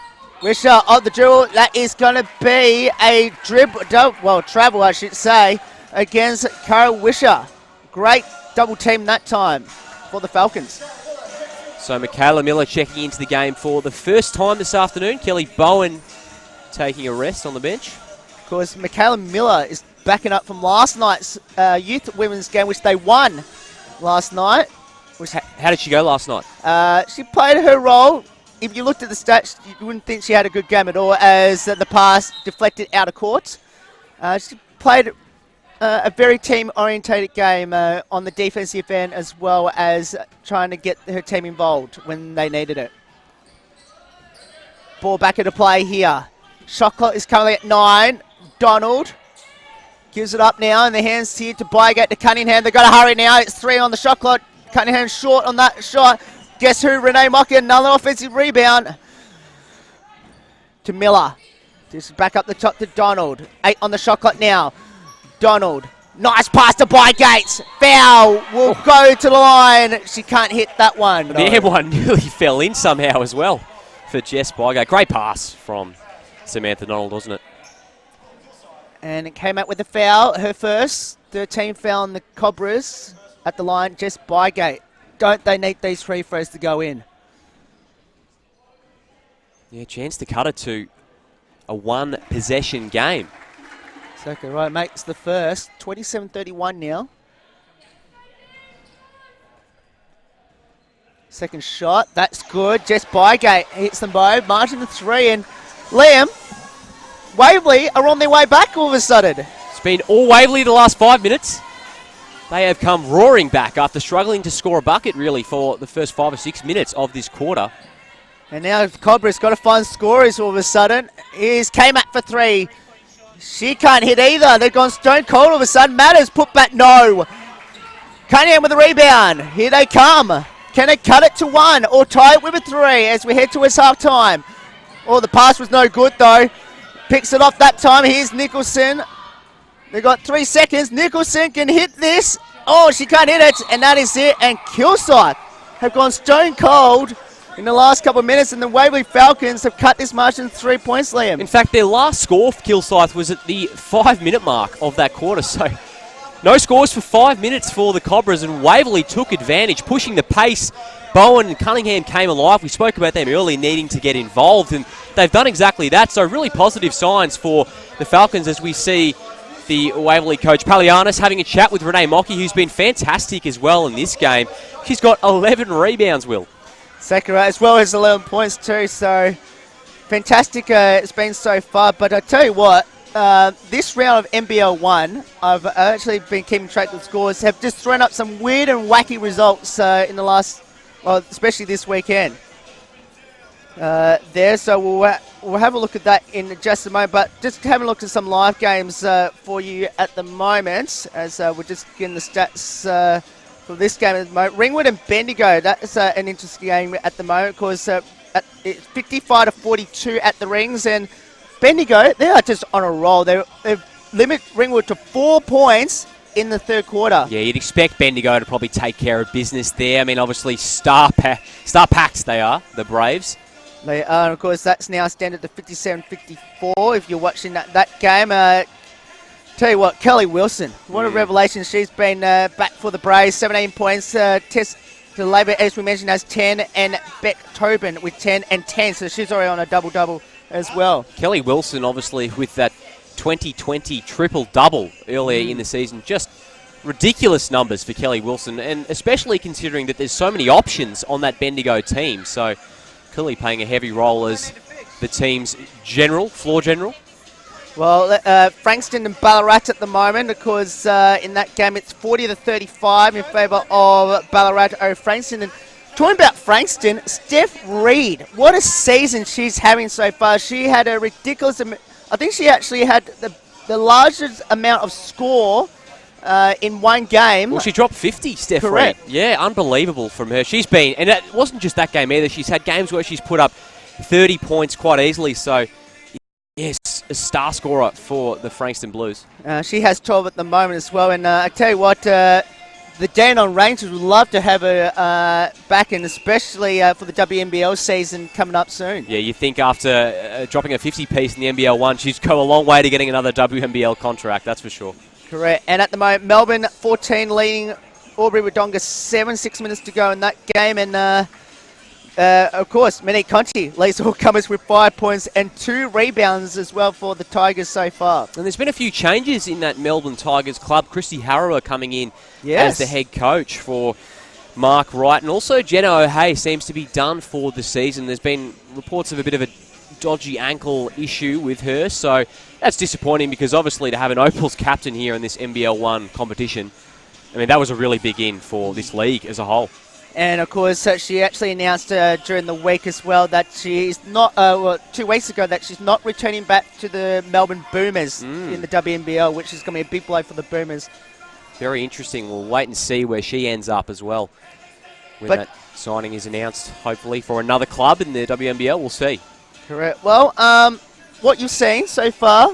Wisher on the dribble. That is going to be a travel, I should say, against Carol Wisher. Great double team that time for the Falcons. So Michaela Miller checking into the game for the first time this afternoon. Kelly Bowen taking a rest on the bench. Of course, Michaela Miller is backing up from last night's youth women's game, which they won last night. How did she go last night? She played her role. If you looked at the stats, you wouldn't think she had a good game at all, as the pass deflected out of court. She played a very team-orientated game on the defensive end, as well as trying to get her team involved when they needed it. Ball back into play here. Shot clock is currently at 9. Donald gives it up now in the hands here to Bygate to Cunningham. They've got to hurry now. It's 3 on the shot clock. Cunningham short on that shot. Guess who? Renee Mockey, another offensive rebound to Miller. Just back up the top to Donald. 8 on the shot clock now. Donald. Nice pass to Bygate. Foul will go to the line. She can't hit that one. The air one nearly fell in somehow as well for Jess Bygate. Great pass from Samantha Donald, wasn't it? And it came out with a foul. Her first 13 foul on the Cobras at the line. Jess Bygate. Don't they need these free throws to go in? Yeah, chance to cut it to a 1-possession game. Exactly right. Makes the first. 27-31 now. Second shot. That's good. Jess Bygate hits them both. Margin to 3. And Liam, Waverley are on their way back all of a sudden. It's been all Waverley the last 5 minutes. they have come roaring back after struggling to score a bucket, really, for the first 5 or 6 minutes of this quarter. And now Cobra's got to find scorers all of a sudden. Here's K-Mac for three. She can't hit either. They've gone stone cold all of a sudden. Matters put back, no. Cunningham with the rebound. Here they come. Can they cut it to one or tie it with a three as we head towards half-time? Oh, the pass was no good, though. Picks it off that time. Here's Nicholson. They've got 3 seconds. Nicholson can hit this. Oh, she can't hit it, and that is it. And Kilsyth have gone stone cold in the last couple of minutes, and the Waverley Falcons have cut this margin 3 points, Liam. In fact, their last score for Kilsyth was at the 5-minute mark of that quarter, so no scores for 5 minutes for the Cobras, and Waverley took advantage, pushing the pace. Bowen and Cunningham came alive. We spoke about them earlier needing to get involved, and they've done exactly that, so really positive signs for the Falcons as we see the Waverley coach Palianis having a chat with Renee Mockey, who's been fantastic as well in this game. She's got 11 rebounds, Will. Sakura as well as 11 points too, so fantastic it's been so far. But I tell you what, this round of NBL1, I've actually been keeping track of the scores, have just thrown up some weird and wacky results in the last, well, especially this weekend. So we'll have a look at that in just a moment, but just having a look at some live games for you at the moment, as we're just getting the stats for this game at the moment. Ringwood and Bendigo, that's an interesting game at the moment, because it's 55-42 at the Rings, and Bendigo, they are just on a roll. They've limited Ringwood to 4 points in the third quarter. Yeah, you'd expect Bendigo to probably take care of business there. I mean, obviously star-packed they are, the Braves. They are, and of course, that's now standard to 57-54 if you're watching that game. Tell you what, Kelly Wilson, what a revelation. She's been back for the Braves, 17 points. Tess to Labour, as we mentioned, has 10, and Beck Tobin with 10 and 10, so she's already on a double-double as well. Kelly Wilson, obviously, with that 2020 triple-double earlier in the season, just ridiculous numbers for Kelly Wilson, and especially considering that there's so many options on that Bendigo team, so clearly playing a heavy role as the team's floor general. Well, Frankston and Ballarat at the moment, because in that game it's 40-35 in favour of Ballarat over Frankston. And talking about Frankston, Steph Reed, what a season she's having so far. She had a ridiculous, I think she actually had the largest amount of score in one game. Well, she dropped 50, Steph Correct. Reed. Yeah, unbelievable from her. She's been, and it wasn't just that game either. She's had games where she's put up 30 points quite easily. So, yes, a star scorer for the Frankston Blues. She has 12 at the moment as well. And I tell you what, the Dandenong Rangers would love to have her back in, especially for the WNBL season coming up soon. Yeah, you think after dropping a 50-piece in the NBL1, she's go a long way to getting another WNBL contract, that's for sure. Correct. And at the moment, Melbourne 14 leading Albury Wodonga 7, 6 minutes to go in that game. And, of course, Monique Conti leads all comers with 5 points and 2 rebounds as well for the Tigers so far. And there's been a few changes in that Melbourne Tigers club. Christy Harrower coming in as the head coach for Mark Wright. And also Jenna O'Hay seems to be done for the season. There's been reports of a bit of a dodgy ankle issue with her, so that's disappointing, because obviously to have an Opals captain here in this NBL1 competition, I mean, that was a really big in for this league as a whole. And of course, she actually announced during the week as well that she's not, 2 weeks ago, that she's not returning back to the Melbourne Boomers in the WNBL, which is going to be a big blow for the Boomers. Very interesting. We'll wait and see where she ends up as well when that signing is announced, hopefully, for another club in the WNBL. We'll see. Correct. Well, what you've seen so far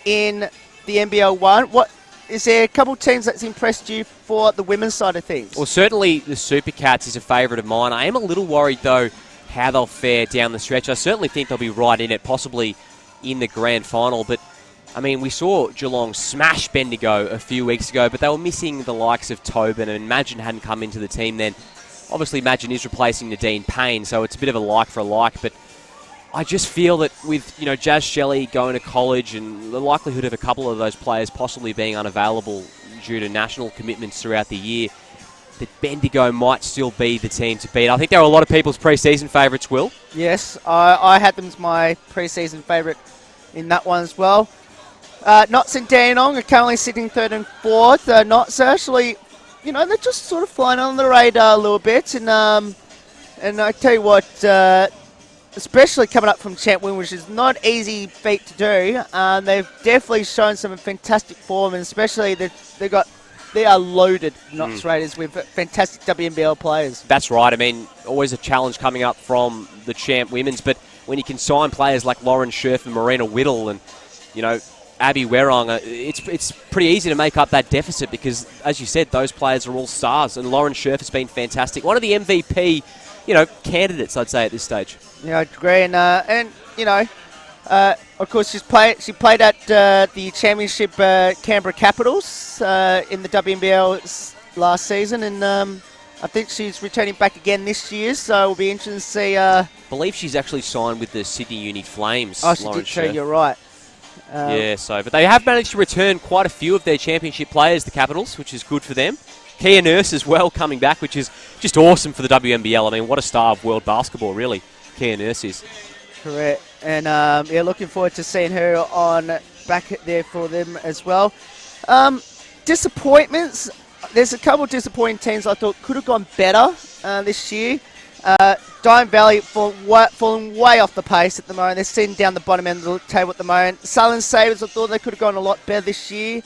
in the NBL1, is there a couple of teams that's impressed you for the women's side of things? Well, certainly the Super Cats is a favourite of mine. I am a little worried, though, how they'll fare down the stretch. I certainly think they'll be right in it, possibly in the grand final. But, I mean, we saw Geelong smash Bendigo a few weeks ago, but they were missing the likes of Tobin, and Madgen hadn't come into the team then. Obviously, Madgen is replacing Nadine Payne, so it's a bit of a like for a like, but I just feel that with, Jazz Shelley going to college and the likelihood of a couple of those players possibly being unavailable due to national commitments throughout the year, that Bendigo might still be the team to beat. I think there are a lot of people's pre-season favourites, Will. Yes, I had them as my pre-season favourite in that one as well. Knots and Danong are currently sitting 3rd and 4th. Knots are actually, they're just sort of flying on the radar a little bit. And I tell you what, especially coming up from Champ Win, which is not an easy feat to do, they've definitely shown some fantastic form, and especially they are loaded, Knots Raiders, with fantastic WNBL players. That's right. I mean, always a challenge coming up from the Champ Women's, but when you can sign players like Lauren Scherf and Marina Whittle and, Abby Werong, it's pretty easy to make up that deficit because, as you said, those players are all stars, and Lauren Scherf has been fantastic. One of the MVP, candidates, I'd say, at this stage. Yeah, I agree. And of course, she played at the Championship Canberra Capitals in the WNBL last season, and I think she's returning back again this year, so it'll be interesting to see. I believe she's actually signed with the Sydney Uni Flames. Oh, she Lauren did too, Scherf. you're right. But they have managed to return quite a few of their championship players, the Capitals, which is good for them. Kia Nurse as well coming back, which is just awesome for the WNBL. I mean, what a star of world basketball, really, Kia Nurse is. Correct. And, looking forward to seeing her on back there for them as well. Disappointments. There's a couple of disappointing teams I thought could have gone better this year. Diamond Valley falling way off the pace at the moment. They're sitting down the bottom end of the table at the moment. Southern Sabres, I thought they could have gone a lot better this year.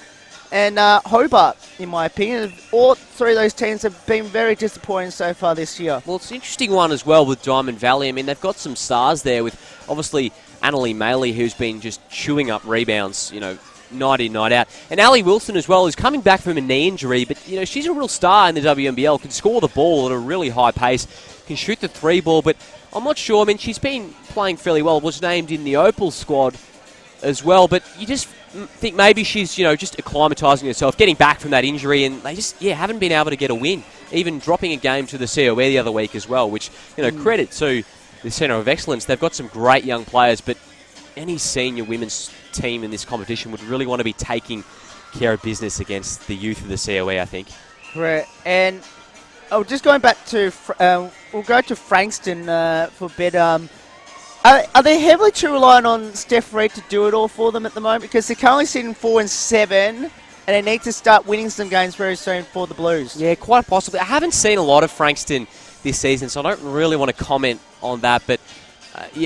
And Hobart, in my opinion. All three of those teams have been very disappointing so far this year. Well, it's an interesting one as well with Diamond Valley. I mean, they've got some stars there with, obviously, Annalie Maley, who's been just chewing up rebounds, night in, night out. And Ali Wilson as well, who's coming back from a knee injury, but, she's a real star in the WNBL, can score the ball at a really high pace, can shoot the 3-ball, but I'm not sure. I mean, she's been playing fairly well, was named in the Opal squad as well, but you just think maybe she's, just acclimatising herself, getting back from that injury, and they just, haven't been able to get a win, even dropping a game to the COE the other week as well, which, credit to the Centre of Excellence. They've got some great young players, but any senior women's team in this competition would really want to be taking care of business against the youth of the COE, I think. Correct. And just going back to, we'll go to Frankston for a bit. Are they heavily too reliant on Steph Reid to do it all for them at the moment? Because they're currently sitting 4-7, and they need to start winning some games very soon for the Blues. Yeah, quite possibly. I haven't seen a lot of Frankston this season, so I don't really want to comment on that. But,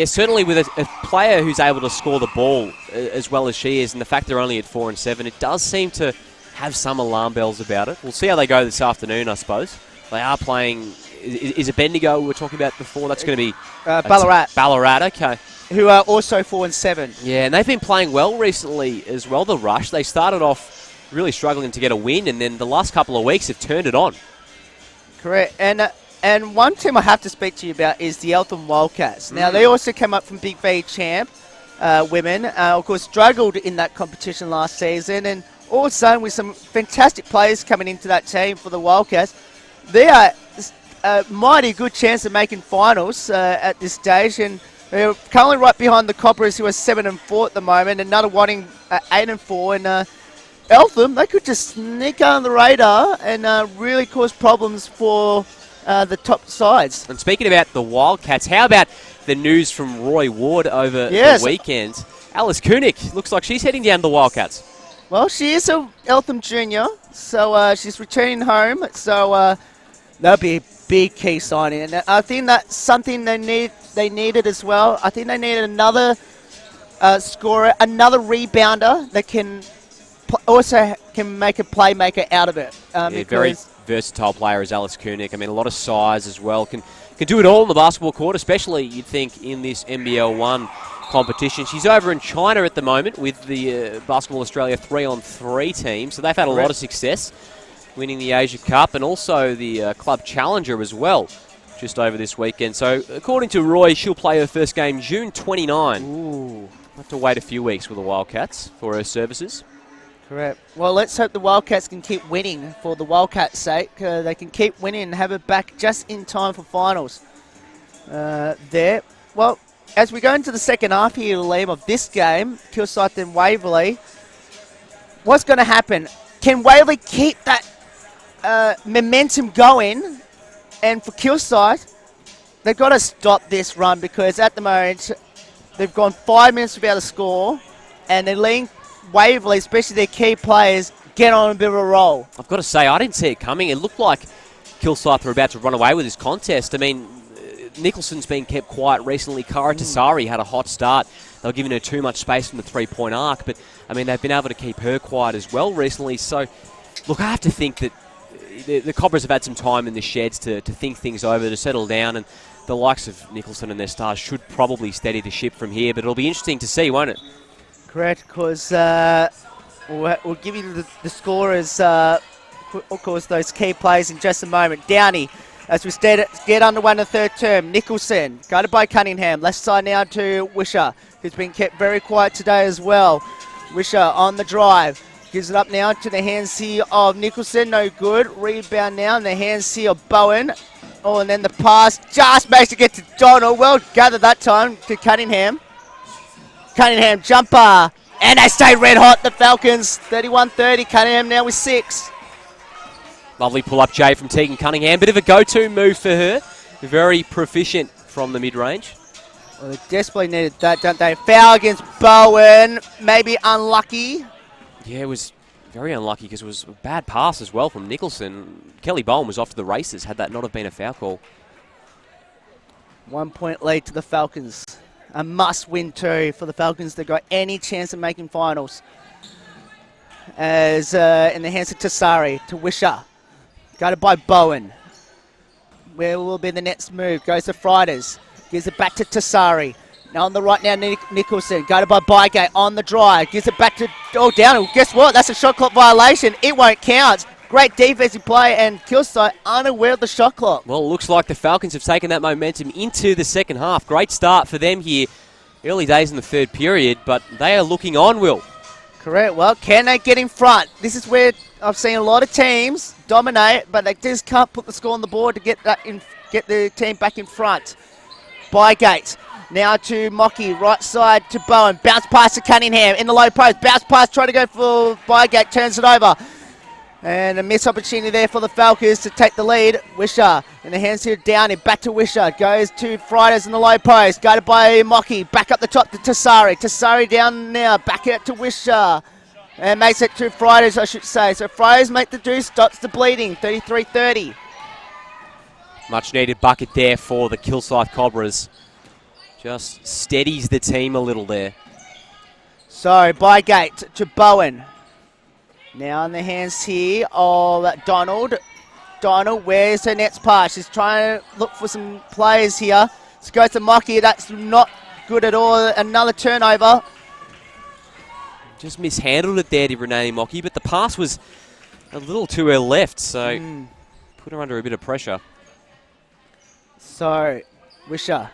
certainly with a player who's able to score the ball as well as she is, and the fact they're only at 4-7, it does seem to have some alarm bells about it. We'll see how they go this afternoon, I suppose. They are playing... Is it Bendigo we were talking about before? That's going to be... Ballarat. Ballarat, okay. Who are also 4-7. Yeah, and they've been playing well recently as well, the Rush. They started off really struggling to get a win, and then the last couple of weeks have turned it on. Correct. And one team I have to speak to you about is the Eltham Wildcats. Now, they also came up from Big V Champ women. Of course, struggled in that competition last season, and all of a sudden with some fantastic players coming into that team for the Wildcats, they are a mighty good chance of making finals at this stage, and they're currently right behind the Copperers, who are 7-4 at the moment, and another one 8-4, and Eltham, they could just sneak under the radar and really cause problems for the top sides. And speaking about the Wildcats, how about the news from Roy Ward over the weekend? Alice Koenig, looks like she's heading down to the Wildcats. Well, she is a Eltham junior, so she's returning home, so that'll be a big key signing. And I think that's something they needed as well. I think they needed another scorer, another rebounder that can also make a playmaker out of it. Very versatile player is Alice Koenig. I mean, a lot of size as well. Can do it all in the basketball court, especially, you'd think, in this NBL1 competition. She's over in China at the moment with the Basketball Australia 3-on-3 team, so they've had a lot of success winning the Asia Cup and also the Club Challenger as well just over this weekend. So according to Roy, she'll play her first game June 29. Ooh. Have to wait a few weeks with the Wildcats for her services. Correct. Well, let's hope the Wildcats can keep winning for the Wildcats' sake. They can keep winning and have it back just in time for finals there. Well, as we go into the second half here, Liam, of this game, Kilsyth and Waverley, what's going to happen? Can Waverley keep that momentum going? And for Kilsyth, they've got to stop this run, because at the moment they've gone 5 minutes without a score, and they're leading Waverley, especially their key players, get on a bit of a roll. I've got to say, I didn't see it coming. It looked like Kilsyth were about to run away with this contest. I mean, Nicholson's been kept quiet recently. Kara Tasari had a hot start. They were giving her too much space from the three-point arc, but, I mean, they've been able to keep her quiet as well recently. So, look, I have to think that the Cobras have had some time in the sheds to think things over, to settle down, and the likes of Nicholson and their stars should probably steady the ship from here, but it'll be interesting to see, won't it? Correct, because we'll give you the scorers, of course, those key players in just a moment. Downey, as we get underway in the third term. Nicholson, guarded by Cunningham. Left side now to Wisher, who's been kept very quiet today as well. Wisher on the drive. Gives it up now to the hands here of Nicholson. No good. Rebound now in the hands here of Bowen. Oh, and then the pass just managed to get to Donald. Well gathered that time to Cunningham. Cunningham jumper. And they stay red hot, the Falcons. 31-30. Cunningham now with 6. Lovely pull-up, Jay, from Tegan Cunningham. Bit of a go-to move for her. Very proficient from the mid-range. Well, they desperately needed that, don't they? Foul against Bowen. Maybe unlucky. Yeah, it was very unlucky because it was a bad pass as well from Nicholson. Kelly Bowen was off to the races had that not have been a foul call. 1 point lead to the Falcons. A must-win too for the Falcons to got any chance of making finals. As in the hands of Tasari to Wisher. Guarded by Bowen. Where will be the next move? Goes to Fridays. Gives it back to Tasari. Now on the right now, Nicholson, guarded by Bygate on the drive. Gives it back to Downhill. Guess what? That's a shot clock violation. It won't count. Great defensive play, and Kilsyth unaware of the shot clock. Well, it looks like the Falcons have taken that momentum into the second half. Great start for them here. Early days in the third period, but they are looking on, Will. Correct. Well, can they get in front? This is where I've seen a lot of teams dominate, but they just can't put the score on the board to get the team back in front. Bygate. Now to Mocky, right side to Bowen. Bounce pass to Cunningham in the low post. Bounce pass, trying to go for Bygate, turns it over. And a missed opportunity there for the Falcons to take the lead. Wisher in the hands here, Downey. Back to Wisher. Goes to Fridays in the low post. Guarded by Mocky. Back up the top to Tasari. Tasari down now. Back out to Wisher. And makes it to Fridays, I should say. So Fridays make the do, stops the bleeding. 33-30. Much needed bucket there for the Kilsyth Cobras. Just steadies the team a little there. So Bygate to Bowen. Now in the hands here of Donald. Donald, where's her next pass? She's trying to look for some players here. Let's go to Mocky. That's not good at all. Another turnover. Just mishandled it there to Renee Mocky, but the pass was a little to her left, so put her under a bit of pressure. So, Wisher.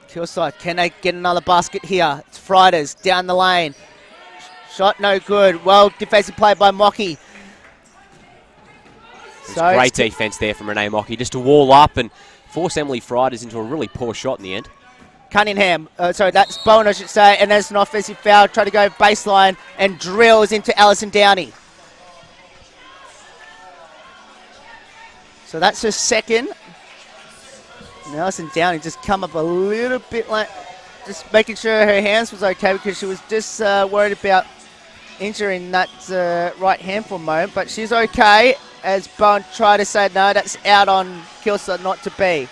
Kilsyth, can they get another basket here? It's Fridays down the lane. Shot no good. Well, defensive play by Mocky. So great defense there from Renee Mocky, just to wall up and force Emily Fridays into a really poor shot in the end. Cunningham, sorry, that's Bowen, I should say, and there's an offensive foul. Try to go baseline and drills into Alison Downey. So that's her second. And Alison Downey just come up a little bit like, just making sure her hands was okay because she was just worried about injuring that right hand for a moment. But she's okay as Bowen tried to say, no, that's out on Kilsyth, not to be.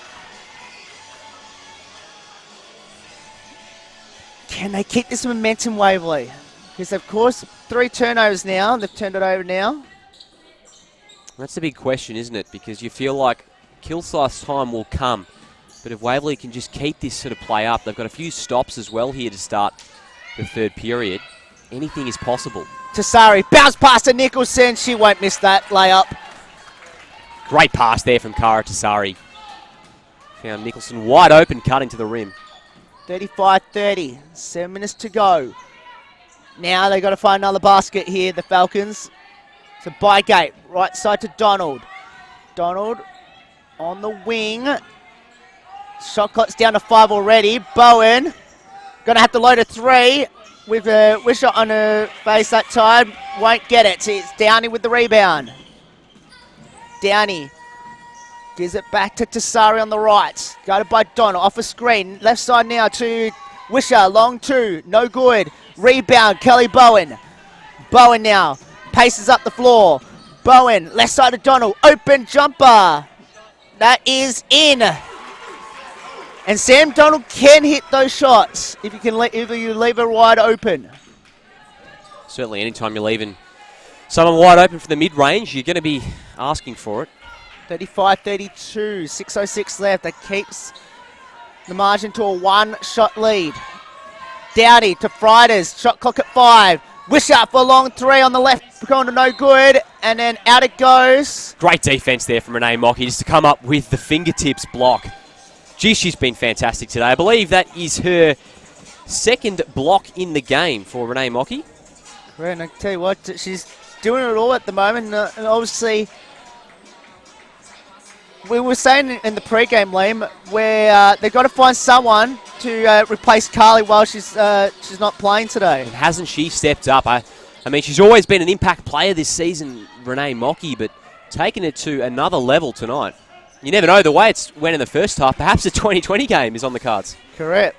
Can they keep this momentum, Waverley? Because, of course, 3 turnovers now. They've turned it over now. That's the big question, isn't it? Because you feel like Kilsyth's time will come. But if Waverley can just keep this sort of play up, they've got a few stops as well here to start the third period. Anything is possible. Tasari, bounce pass to Nicholson. She won't miss that layup. Great pass there from Kara Tasari. Found Nicholson wide open, cutting to the rim. 35-30, 7 minutes to go. Now they've got to find another basket here, the Falcons. So Bygate, right side to Donald. Donald on the wing. Shot clock's down to 5 already. Bowen, going to have to load a 3 with a Wisher on her face that time. Won't get it. See, it's Downey with the rebound. Downey gives it back to Tasari on the right. Guarded by Donald, off a screen. Left side now to Wisher, long 2, no good. Rebound, Kelly Bowen. Bowen now paces up the floor. Bowen, left side of Donald, open jumper. That is in. And Sam Donald can hit those shots if you leave it wide open. Certainly, anytime you're leaving someone wide open for the mid-range, you're going to be asking for it. 35-32, 6:06 left. That keeps the margin to a one-shot lead. Dowdy to Fridays, shot clock at 5. Wishart for a long 3 on the left, going to no good, and then out it goes. Great defense there from Renee Mockey, just to come up with the fingertips block. Gee, she's been fantastic today. I believe that is her second block in the game for Renee Mockey. Great, and I tell you what, she's doing it all at the moment, and obviously we were saying in the pre-game, Liam, where they've got to find someone to replace Carly while she's not playing today. And hasn't she stepped up? I mean, she's always been an impact player this season, Renee Mockey, but taking it to another level tonight. You never know, the way it went in the first half, perhaps the 2020 game is on the cards. Correct.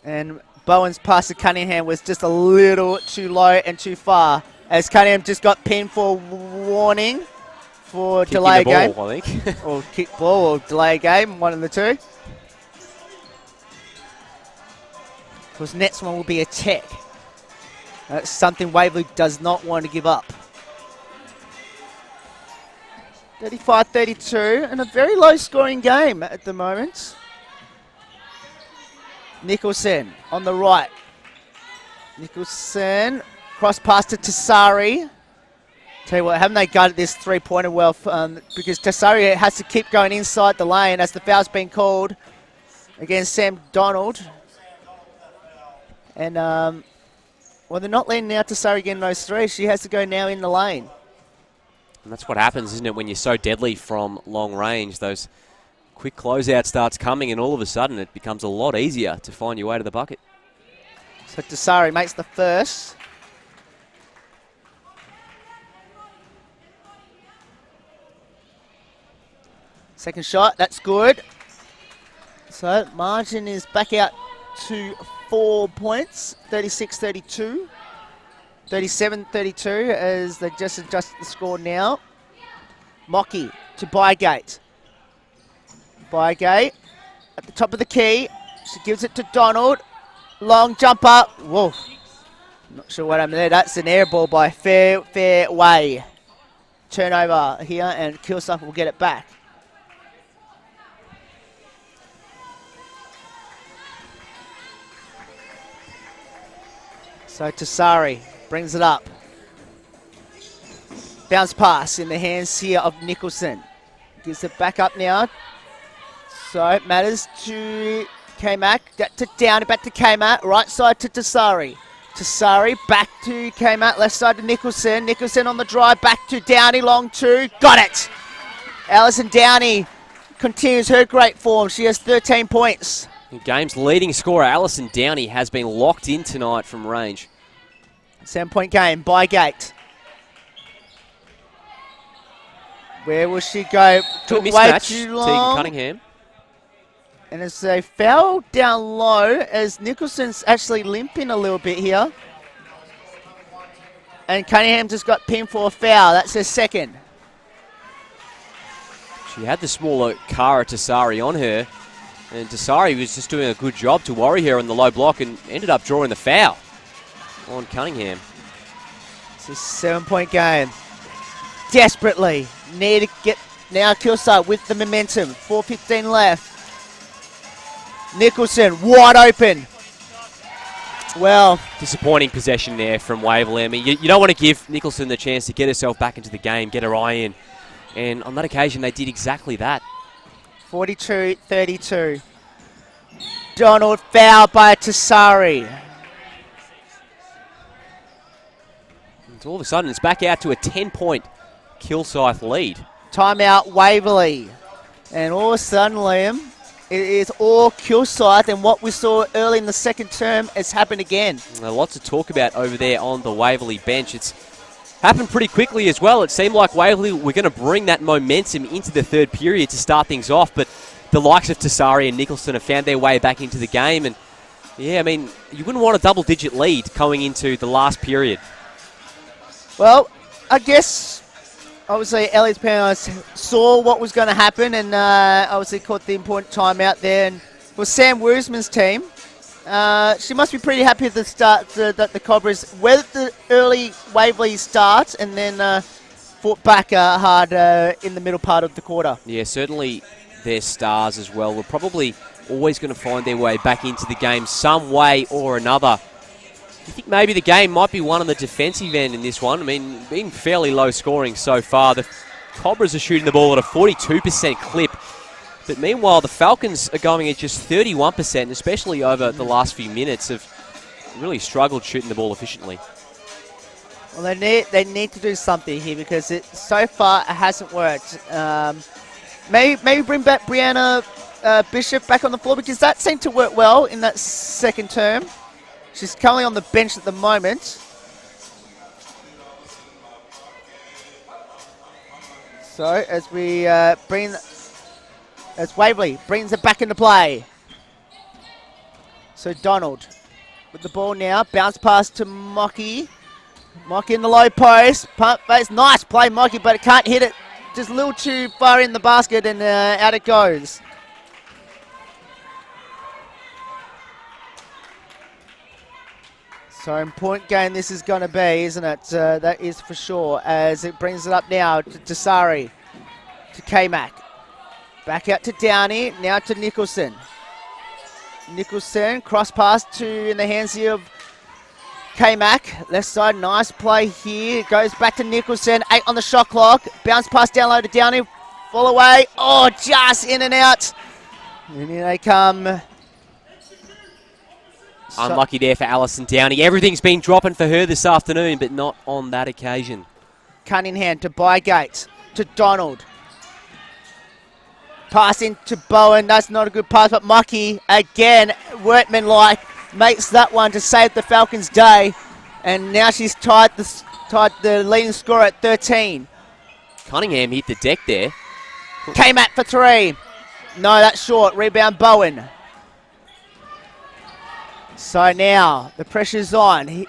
And Bowen's pass to Cunningham was just a little too low and too far, as Cunningham just got pinned for warning for delay game. I think. Or kick ball or delay game, one of the two. Because next one will be a tech. That's something Waverley does not want to give up. 35-32, and a very low-scoring game at the moment. Nicholson on the right. Nicholson, cross pass to Tassari. Tell you what, haven't they gutted this three-pointer well? Because Tassari has to keep going inside the lane as the foul's been called against Sam Donald. And, well, they're not letting out Tassari getting those threes. She has to go now in the lane. And that's what happens, isn't it, when you're so deadly from long range. Those quick closeout starts coming, and all of a sudden it becomes a lot easier to find your way to the bucket. So Tassari makes the first. Second shot, that's good. So margin is back out to 4 points, 36-32. 37-32 as they just adjust the score now. Mockey to Bygate. Bygate at the top of the key. She gives it to Donald. Long jumper. Whoa. Not sure what happened there. That's an air ball by Fairway. Turnover here, and Kilsyth will get it back. So Tassari brings it up. Bounce pass in the hands here of Nicholson. Gives it back up now. So it matters to K-Mac. To Downey, back to K-Mac. Right side to Tassari. Tassari back to K-Mac. Left side to Nicholson. Nicholson on the drive. Back to Downey. Long two. Got it. Alison Downey continues her great form. She has 13 points. The game's leading scorer, Alison Downey, has been locked in tonight from range. 7-point game, Bygate. Where will she go? Took way too long. Tegan Cunningham. And as they foul down low, as Nicholson's actually limping a little bit here. And Cunningham just got pinned for a foul. That's her second. She had the smaller Cara Tassari on her. And Tassari was just doing a good job to worry her on the low block and ended up drawing the foul on Cunningham. It's a 7-point game. Desperately need to get now Kilsyth with the momentum. 4:15 left. Nicholson wide open. Well, disappointing possession there from Waverley. I mean, you don't want to give Nicholson the chance to get herself back into the game, get her eye in. And on that occasion, they did exactly that. 42-32. Donald fouled by Tassari. And all of a sudden, it's back out to a 10-point Kilsyth lead. Timeout Waverley. And all of a sudden, Liam, it is all Kilsyth, and what we saw early in the second term has happened again. Lots to talk about over there on the Waverley bench. It's happened pretty quickly as well. It seemed like Waverley were going to bring that momentum into the third period to start things off, but the likes of Tassari and Nicholson have found their way back into the game, and Yeah, I mean, you wouldn't want a double-digit lead going into the last period. Well, I guess, obviously, Elliott's parents saw what was going to happen and obviously caught the important timeout there. And for Sam Woosman's team, she must be pretty happy at the start that the Cobras weathered the early Waverley start and then fought back hard in the middle part of the quarter. Yeah, certainly their stars as well were probably always going to find their way back into the game some way or another. You think maybe the game might be won on the defensive end in this one? I mean, being fairly low scoring so far. The Cobras are shooting the ball at a 42% clip. But meanwhile, the Falcons are going at just 31%, especially over the last few minutes, have really struggled shooting the ball efficiently. Well, they need to do something here because so far it hasn't worked. Maybe bring back Brianna Bishop back on the floor because that seemed to work well in that second term. She's currently on the bench at the moment. So as we as Waverley brings it back into play. So Donald with the ball now. Bounce pass to Mocky. Mocky in the low post. Pump face. Nice play, Mocky, but it can't hit it. Just a little too far in the basket and out it goes. So important game this is going to be, isn't it? That is for sure. As it brings it up now to Dasari, to K-Mac. Back out to Downey, now to Nicholson. Nicholson, cross pass in the hands here of K-Mac. Left side, nice play here. Goes back to Nicholson, 8 on the shot clock. Bounce pass down low to Downey. Fall away. Oh, just in and out. And here they come. Unlucky there for Alison Downey. Everything's been dropping for her this afternoon, but not on that occasion. Cunningham to Bygate, to Donald. Pass into Bowen. That's not a good pass, but Mucky, again, workman-like, makes that one to save the Falcons' day. And now she's tied the leading scorer at 13. Cunningham hit the deck there. Came at for 3. No, that's short. Rebound Bowen. So now the pressure's on.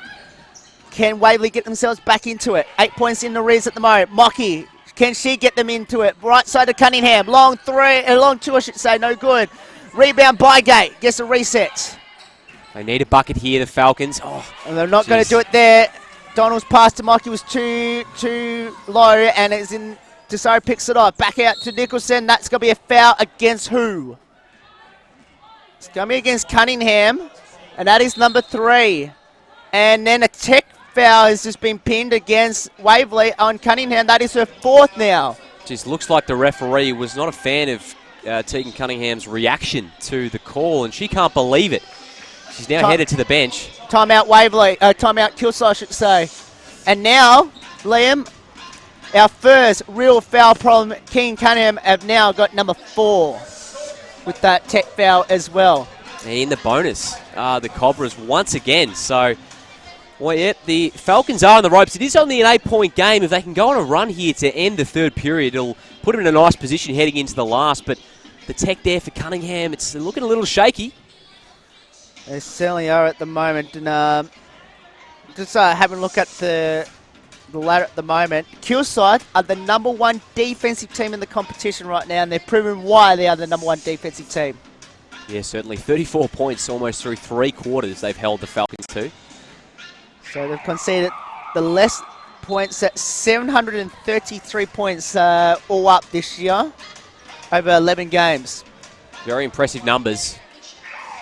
Can Waverley get themselves back into it? 8 points in the rears at the moment. Mocky, can she get them into it? Right side to Cunningham. Long 2, I should say. No good. Rebound Bygate. Gets a reset. They need a bucket here, the Falcons. Oh, and they're not going to do it there. Donald's pass to Mocky was too low, and it's in. Desari picks it up. Back out to Nicholson. That's going to be a foul against who? It's going to be against Cunningham. And that is number 3. And then a tech foul has just been pinned against Waverley on Cunningham. That is her 4th now. Just looks like the referee was not a fan of Tegan Cunningham's reaction to the call, and she can't believe it. She's now headed to the bench. Timeout Waverley. Timeout Kilsyth, I should say. And now, Liam, our first real foul problem. King Cunningham have now got number 4 with that tech foul as well. In the bonus, the Cobras once again. So, well, yeah, the Falcons are on the ropes. It is only an 8-point game. If they can go on a run here to end the third period, it'll put them in a nice position heading into the last. But the tech there for Cunningham, it's looking a little shaky. They certainly are at the moment. And just having a look at the ladder at the moment. Kilsyth are the number 1 defensive team in the competition right now, and they've proven why they are the number 1 defensive team. Yeah, certainly. 34 points almost through 3 quarters they've held the Falcons to. So they've conceded the less points at 733 points all up this year over 11 games. Very impressive numbers.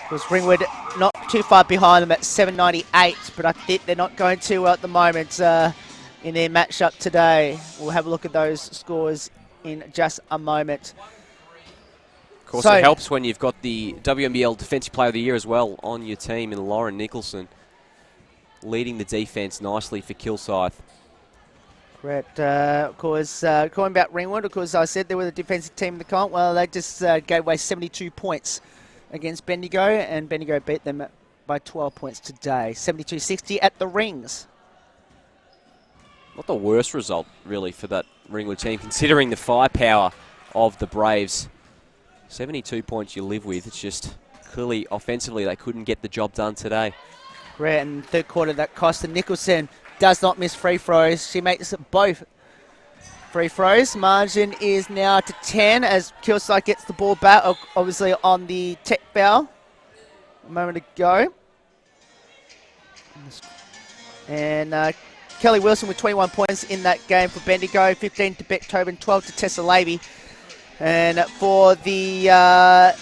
Because Ringwood not too far behind them at 798, but I think they're not going too well at the moment in their matchup today. We'll have a look at those scores in just a moment. Of course, it helps when you've got the WNBL Defensive Player of the Year as well on your team in Lauren Nicholson, leading the defense nicely for Kilsyth. Correct. Of course, calling about Ringwood, of course, I said they were the defensive team in the comp. Well, they just gave away 72 points against Bendigo, and Bendigo beat them by 12 points today. 72-60 at the Rings. Not the worst result, really, for that Ringwood team, considering the firepower of the Braves. 72 points you live with. It's just clearly offensively they couldn't get the job done today. Great, and third quarter that cost Nicholson does not miss free throws. She makes both free throws. Margin is now to 10 as Kilsyth gets the ball back, obviously on the tech foul a moment ago. And Kelly Wilson with 21 points in that game for Bendigo, 15 to Beck Tobin, 12 to Tessa Levy. And for the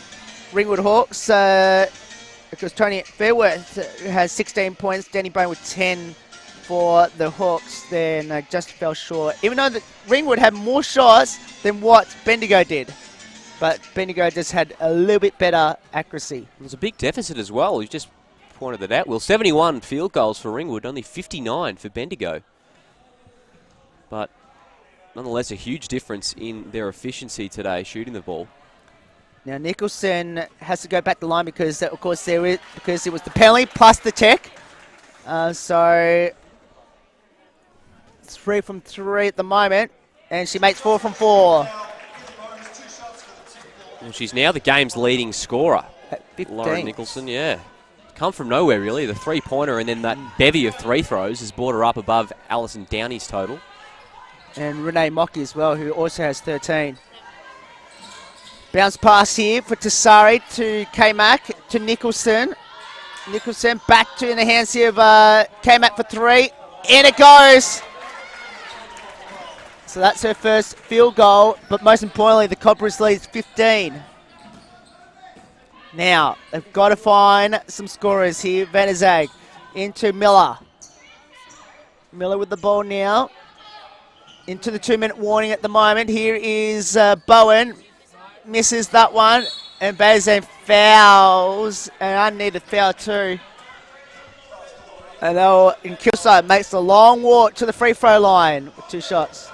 Ringwood Hawks, because Tony Fairworth has 16 points, Danny Bone with 10 for the Hawks, then just fell short. Even though the Ringwood had more shots than what Bendigo did. But Bendigo just had a little bit better accuracy. It was a big deficit as well. You just pointed that out. Well, 71 field goals for Ringwood, only 59 for Bendigo. But nonetheless, a huge difference in their efficiency today, shooting the ball. Now Nicholson has to go back the line because, of course, because it was the penalty plus the tech. So 3 from 3 at the moment, and she makes 4 from 4. Well, she's now the game's leading scorer. At 15. Lauren Nicholson, yeah. Come from nowhere, really. The three-pointer and then that bevy of three throws has brought her up above Alison Downey's total. And Renee Mocky as well, who also has 13. Bounce pass here for Tassari to K-Mac to Nicholson. Nicholson back to in the hands here of K-Mac for 3. In it goes! So that's her first field goal, but most importantly, the Cobras leads 15. Now, they've got to find some scorers here. Vanazag into Miller. Miller with the ball now. Into the 2-minute warning at the moment. Here is Bowen. Misses that one. And Vanazag fouls. And unneeded foul too. And Kilsyth makes a long walk to the free throw line with 2 shots.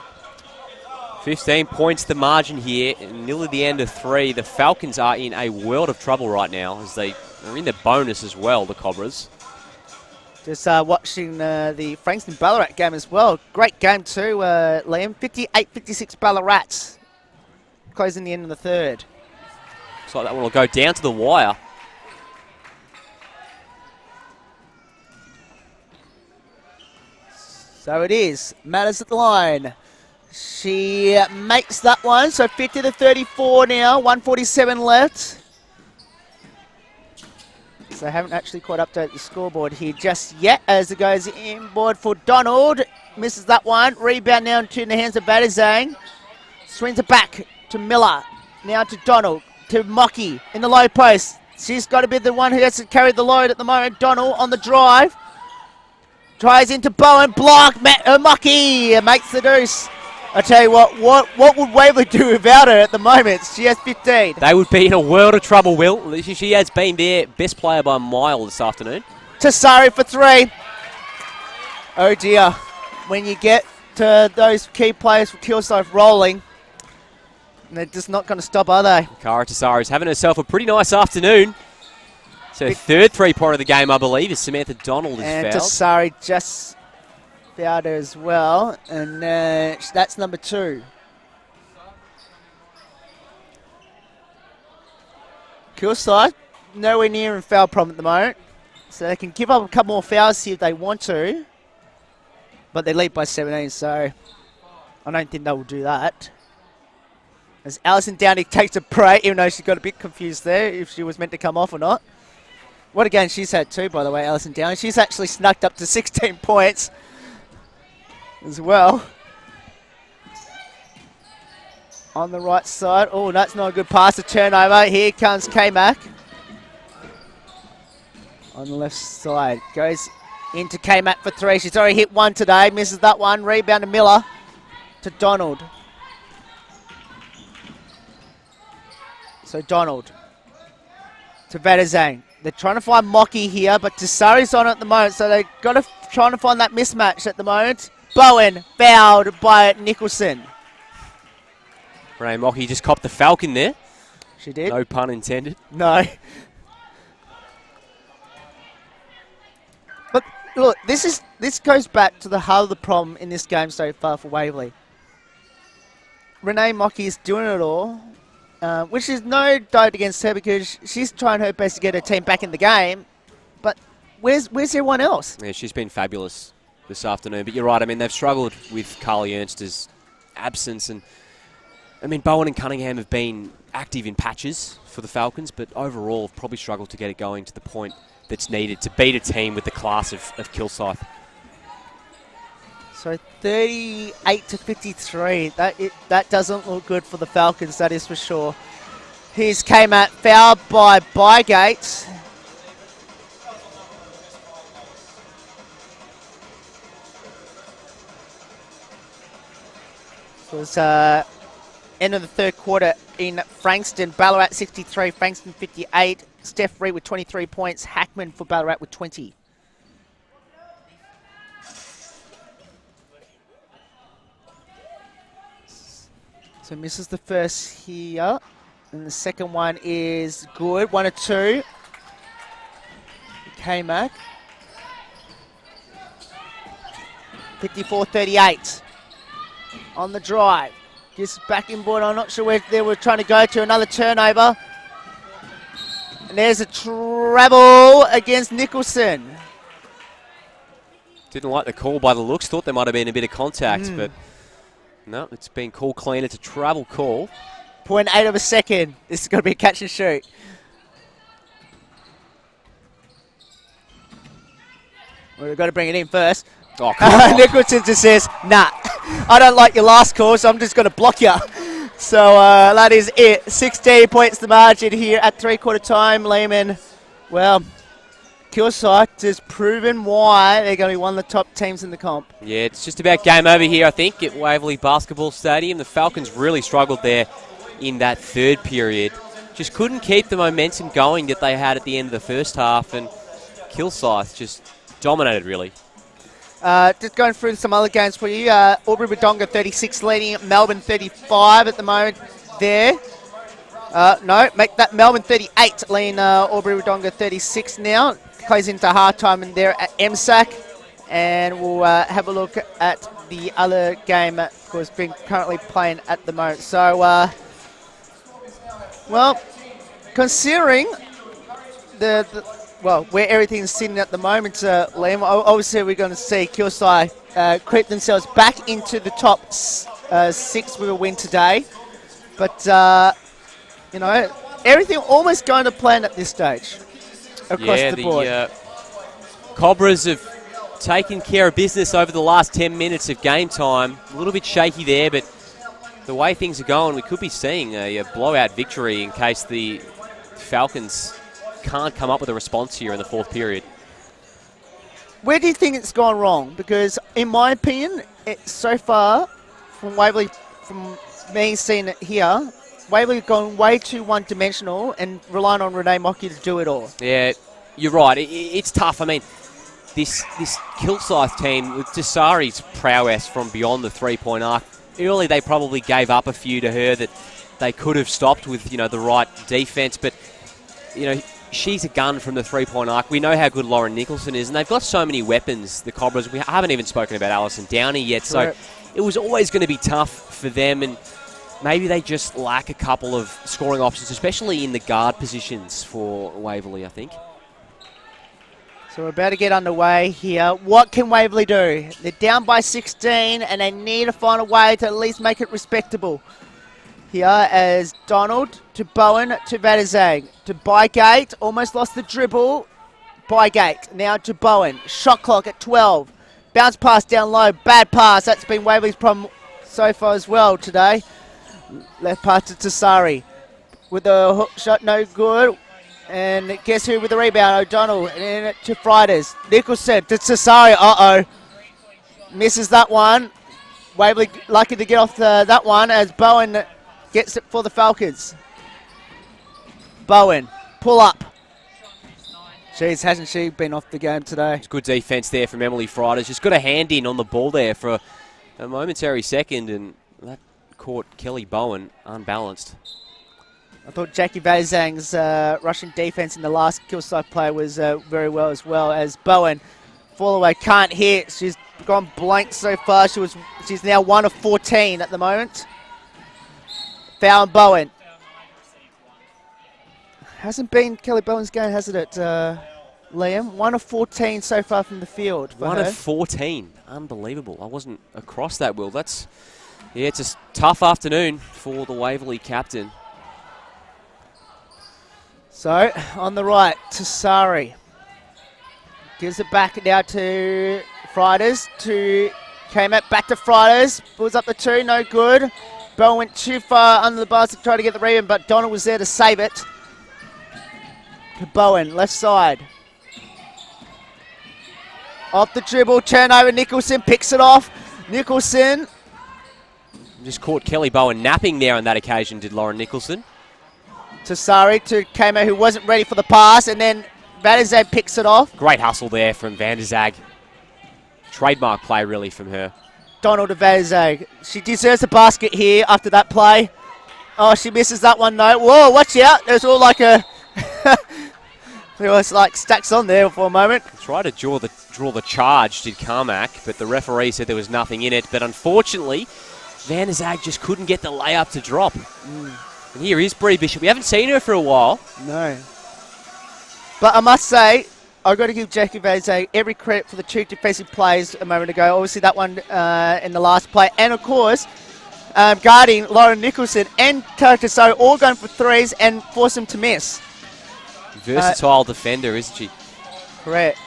15 points the margin here, and nearly the end of 3. The Falcons are in a world of trouble right now as they are in the bonus as well, the Cobras. Just watching the Frankston Ballarat game as well. Great game too, Liam. 58-56 Ballarats. Closing the end of the third. Looks like that one will go down to the wire. So it is. Matters at the line. She makes that one, so 50-34 now, 1:47 left. So I haven't actually quite updated the scoreboard here just yet as it goes inboard for Donald. Misses that one. Rebound now into the hands of Badizang. Swings it back to Miller. Now to Donald, to Mocky in the low post. She's got to be the one who has to carry the load at the moment. Donald on the drive. Tries into Bowen, block, Mocky makes the deuce. I tell you what would Waverley do without her at the moment? She has 15. They would be in a world of trouble, Will. She has been their best player by a mile this afternoon. Tassari for 3. Oh dear. When you get to those key players for Kilsyth rolling, they're just not going to stop, are they? Cara Tassari's having herself a pretty nice afternoon. So third three-pointer of the game, I believe, is Samantha Donald is fouled. And Tassari just fouled her as well, and that's number 2. Kilsyth, nowhere near in foul problem at the moment, so they can give up a couple more fouls here if they want to, but they lead by 17, so I don't think they will do that. As Alison Downey takes a break, even though she got a bit confused there if she was meant to come off or not. What a game she's had too, by the way, Alison Downey. She's actually snuck up to 16 points as well. On the right side. Oh, that's not a good pass to turnover. Here comes K-Mac. On the left side. Goes into K-Mac for 3. She's already hit 1 today. Misses that one. Rebound to Miller. To Donald. So Donald. To Vadazang. They're trying to find Mocky here, but Tassari's on at the moment, so they've got to try to find that mismatch at the moment. Bowen fouled by Nicholson. Renee Mocky just copped the Falcon there. She did. No pun intended. No. But look, this goes back to the heart of the problem in this game so far for Waverley. Renee Mocky is doing it all, which is no doubt against her because she's trying her best to get her team back in the game. But where's everyone else? Yeah, she's been fabulous this afternoon. But you're right. I mean, they've struggled with Carly Ernst's absence. And, I mean, Bowen and Cunningham have been active in patches for the Falcons, but overall have probably struggled to get it going to the point that's needed to beat a team with the class of Kilsyth. So 38-53. That doesn't look good for the Falcons, that is for sure. Here's Kmart fouled by Bygate. It was end of the third quarter in Frankston. Ballarat 63, Frankston 58. Steph Reed with 23 points. Hackman for Ballarat with 20. So misses the first here. And the second one is good. 1 or 2. K-Mac. 54-38. On the drive. Just back inboard. I'm not sure where they were trying to go to. Another turnover. And there's a travel against Nicholson. Didn't like the call by the looks. Thought there might have been a bit of contact, but no, it's been called clean. It's a travel call. 0.8 of a second. This is going to be a catch and shoot. Well, we've got to bring it in first. Oh, come on. Nicholson just says, nah, I don't like your last call, so I'm just going to block you. So that is it. 16 points the margin here at three-quarter time. Lehman, well, Kilsyth has proven why they're going to be one of the top teams in the comp. Yeah, it's just about game over here, I think, at Waverley Basketball Stadium. The Falcons really struggled there in that third period. Just couldn't keep the momentum going that they had at the end of the first half, and Kilsyth just dominated, really. Just going through some other games for you. Albury-Wodonga 36 leading Melbourne 35 at the moment there. No, make that Melbourne 38 leading Albury-Wodonga 36 now. Plays into halftime in there at MSAC. And we'll have a look at the other game that was being currently playing at the moment. So, well, considering where everything's sitting at the moment, Liam, obviously we're going to see Kilsyth creep themselves back into the top 6 with a win today. But, you know, everything almost going to plan at this stage across the board. The Cobras have taken care of business over the last 10 minutes of game time. A little bit shaky there, but the way things are going, we could be seeing a blowout victory in case the Falcons can't come up with a response here in the fourth period. Where do you think it's gone wrong? Because in my opinion, so far from Waverley, from me seeing it here, Waverley's gone way too one-dimensional and relying on Renee Mocky to do it all. Yeah, you're right. It's tough. I mean, this Kilsyth team with Desari's prowess from beyond the three-point arc, early they probably gave up a few to her that they could have stopped with, you know, the right defense, but, you know, she's a gun from the three-point arc. We know how good Lauren Nicholson is, and they've got so many weapons, the Cobras. We haven't even spoken about Alison Downey yet, so it was always going to be tough for them, and maybe they just lack a couple of scoring options, especially in the guard positions for Waverley, I think. So we're about to get underway here. What can Waverley do? They're down by 16, and they need to find a way to at least make it respectable. Here as Donald to Bowen to Vadazang to Bygate. Almost lost the dribble. Bygate now to Bowen. Shot clock at 12. Bounce pass down low. Bad pass. That's been Waverley's problem so far as well today. Left pass to Tasari. With the hook shot, no good. And guess who with the rebound? O'Donnell. And then to Fridays. Nicholson to Tasari. Uh-oh. Misses that one. Waverley lucky to get off that one as Bowen gets it for the Falcons. Bowen, pull up. Jeez, hasn't she been off the game today? It's good defense there from Emily Fridays. Just got a hand in on the ball there for a momentary second, and that caught Kelly Bowen unbalanced. I thought Jackie Vadazang's Russian defense in the last Kilsyth play was very well as Bowen. Fall away, can't hit. She's gone blank so far. She's now 1 of 14 at the moment. Foul on Bowen. Hasn't been Kelly Bowen's game, hasn't it, Liam? 1 of 14 so far from the field for 1 her. of 14. Unbelievable. I wasn't across that, Will. That's, yeah, it's a tough afternoon for the Waverley captain. So, on the right, Tassari. Gives it back now to Fridays. Came out back to Fridays. Pulls up the 2, no good. Bowen went too far under the basket to try to get the rebound, but Donald was there to save it. To Bowen, left side. Off the dribble, turnover, Nicholson picks it off. Nicholson. Just caught Kelly Bowen napping there on that occasion, did Lauren Nicholson. Tassari to Kamo, who wasn't ready for the pass, and then Vanderzag picks it off. Great hustle there from Van der Zag. Trademark play, really, from her. Donald to Vanderzag. She deserves a basket here after that play. Oh, she misses that one, though. Whoa, watch out. There's all like a... there was like stacks on there for a moment. Tried to draw the charge, did Carmack, but the referee said there was nothing in it. But unfortunately, Van der Zag just couldn't get the layup to drop. And here is Bree Bishop. We haven't seen her for a while. No. But I must say, I've got to give Jackie Van der Zag every credit for the 2 defensive plays a moment ago. Obviously, that one in the last play. And, of course, guarding Lauren Nicholson and Tassari all going for threes and force them to miss. Versatile defender, isn't she? Correct.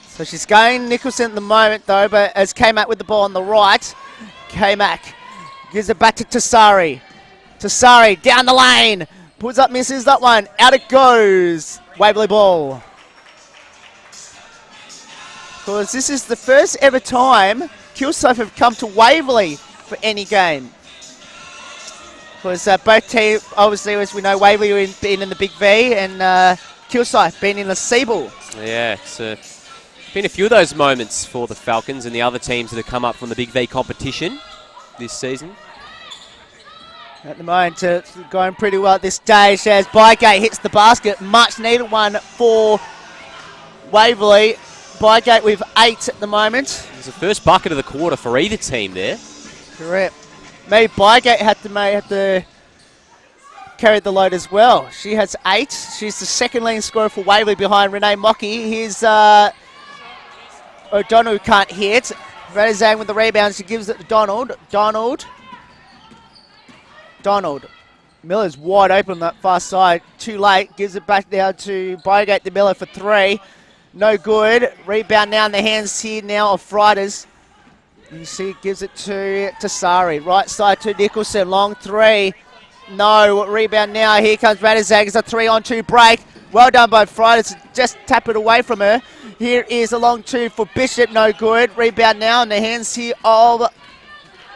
So she's going Nicholson at the moment, though, but as K-Mac with the ball on the right, K-Mac gives it back to Tassari. Tassari down the lane. Pulls up, misses that one. Out it goes. Waverley ball. Because this is the first ever time Kilsyth have come to Waverley for any game. Because both teams, obviously, as we know, Waverley have been in the Big V and Kilsyth been in the Seabull. Yeah, it's been a few of those moments for the Falcons and the other teams that have come up from the Big V competition this season. At the moment, going pretty well at this stage as Bygate hits the basket. Much needed one for Waverley. Bygate with 8 at the moment. It's the first bucket of the quarter for either team there. Correct. Maybe Bygate had to carry the load as well. She has 8. She's the second leading scorer for Waverley behind Renee Mockey. Here's O'Donnell, who can't hit. Radazang with the rebound. She gives it to Donald. Donald. Miller's wide open on that far side. Too late. Gives it back down to Bygate to Miller for 3. No good. Rebound now in the hands here now of Fridays. You see, gives it to Tassari. Right side to Nicholson. Long 3. No. Rebound now. Here comes Radazag. It's a 3-on-2 break. Well done by Fridays. Just tap it away from her. Here is a long 2 for Bishop. No good. Rebound now in the hands here of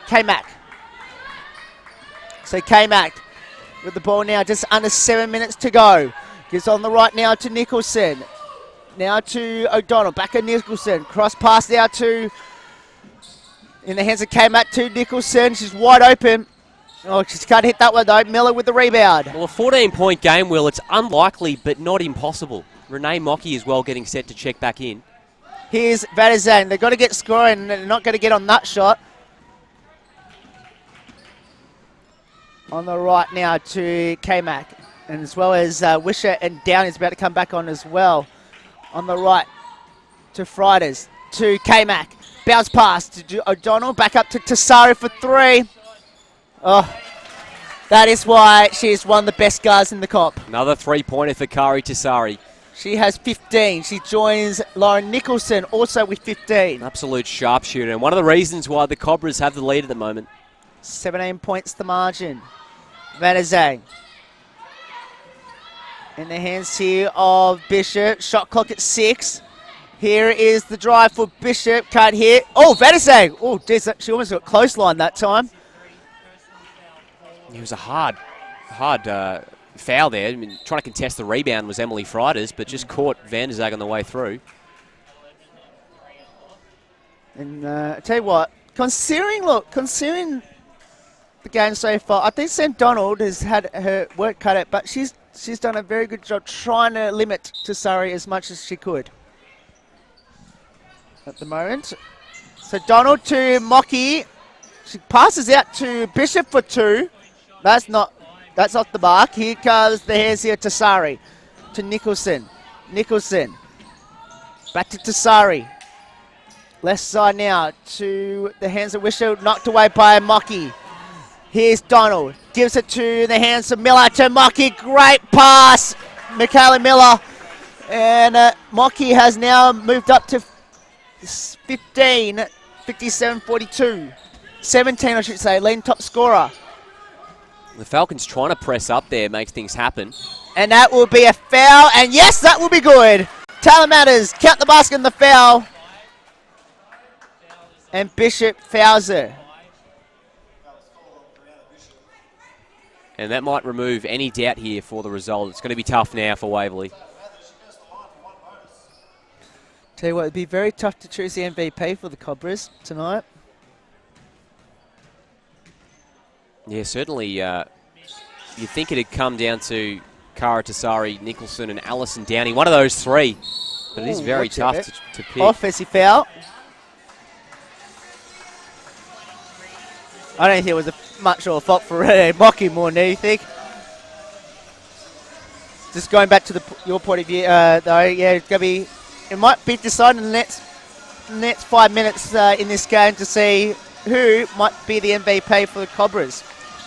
K-Mac. So K-Mac with the ball now, just under 7 minutes to go. Gives on the right now to Nicholson. Now to O'Donnell. Back at Nicholson. Cross pass now to, in the hands of K-Mac to Nicholson. She's wide open. Oh, she's can't hit that one though. Miller with the rebound. Well, a 14-point game, Will. It's unlikely, but not impossible. Renee Mockey as well getting set to check back in. Here's Vadazan. They've got to get scoring, and they're not going to get on that shot. On the right now to K-Mac, and as well as Wisher and Downey is about to come back on as well. On the right to Fridays, to K-Mac. Bounce pass to O'Donnell, back up to Tassari for 3. Oh, that is why she is one of the best guards in the comp. Another 3-pointer for Kari Tassari. She has 15. She joins Lauren Nicholson also with 15. Absolute sharpshooter, and one of the reasons why the Cobras have the lead at the moment. 17 points the margin. Vanazang. In the hands here of Bishop. Shot clock at 6. Here is the drive for Bishop. Can't hit. Oh, Vanazang. Oh, geez, she almost got close line that time. It was a hard foul there. I mean, trying to contest the rebound was Emily Fridays, but just caught Van der Zag on the way through. And I tell you what, considering the game so far, I think St. Donald has had her work cut out, but she's done a very good job trying to limit Tassari as much as she could at the moment. So Donald to Mockey. She passes out to Bishop for 2. That's not That's off the mark. Here comes the hands here to Sari. To Nicholson. Nicholson. Back to Tasari. Left side now to the hands of Wisher. Knocked away by Mocky. Here's Donald. Gives it to the hands of Miller to Mocky. Great pass. Michaela Miller. And Mocky has now moved up to 15. 57-42. 17, I should say. Leading top scorer. The Falcons trying to press up there makes things happen. And that will be a foul. And yes, that will be good. Taylor Matters. Count the basket and the foul. And Bishop fouls her. And that might remove any doubt here for the result. It's going to be tough now for Waverley. Tell you what, it'd be very tough to choose the MVP for the Cobras tonight. Yeah, certainly. You'd think it'd come down to Cara Tasari, Nicholson, and Alison Downey. One of those three. But it is very tough to pick. Offensive foul. I don't think it was much of a fault for Mocky more than anything. Just going back to your point of view, though, yeah, it's going to be. It might be decided in the next 5 minutes in this game to see who might be the MVP for the Cobras.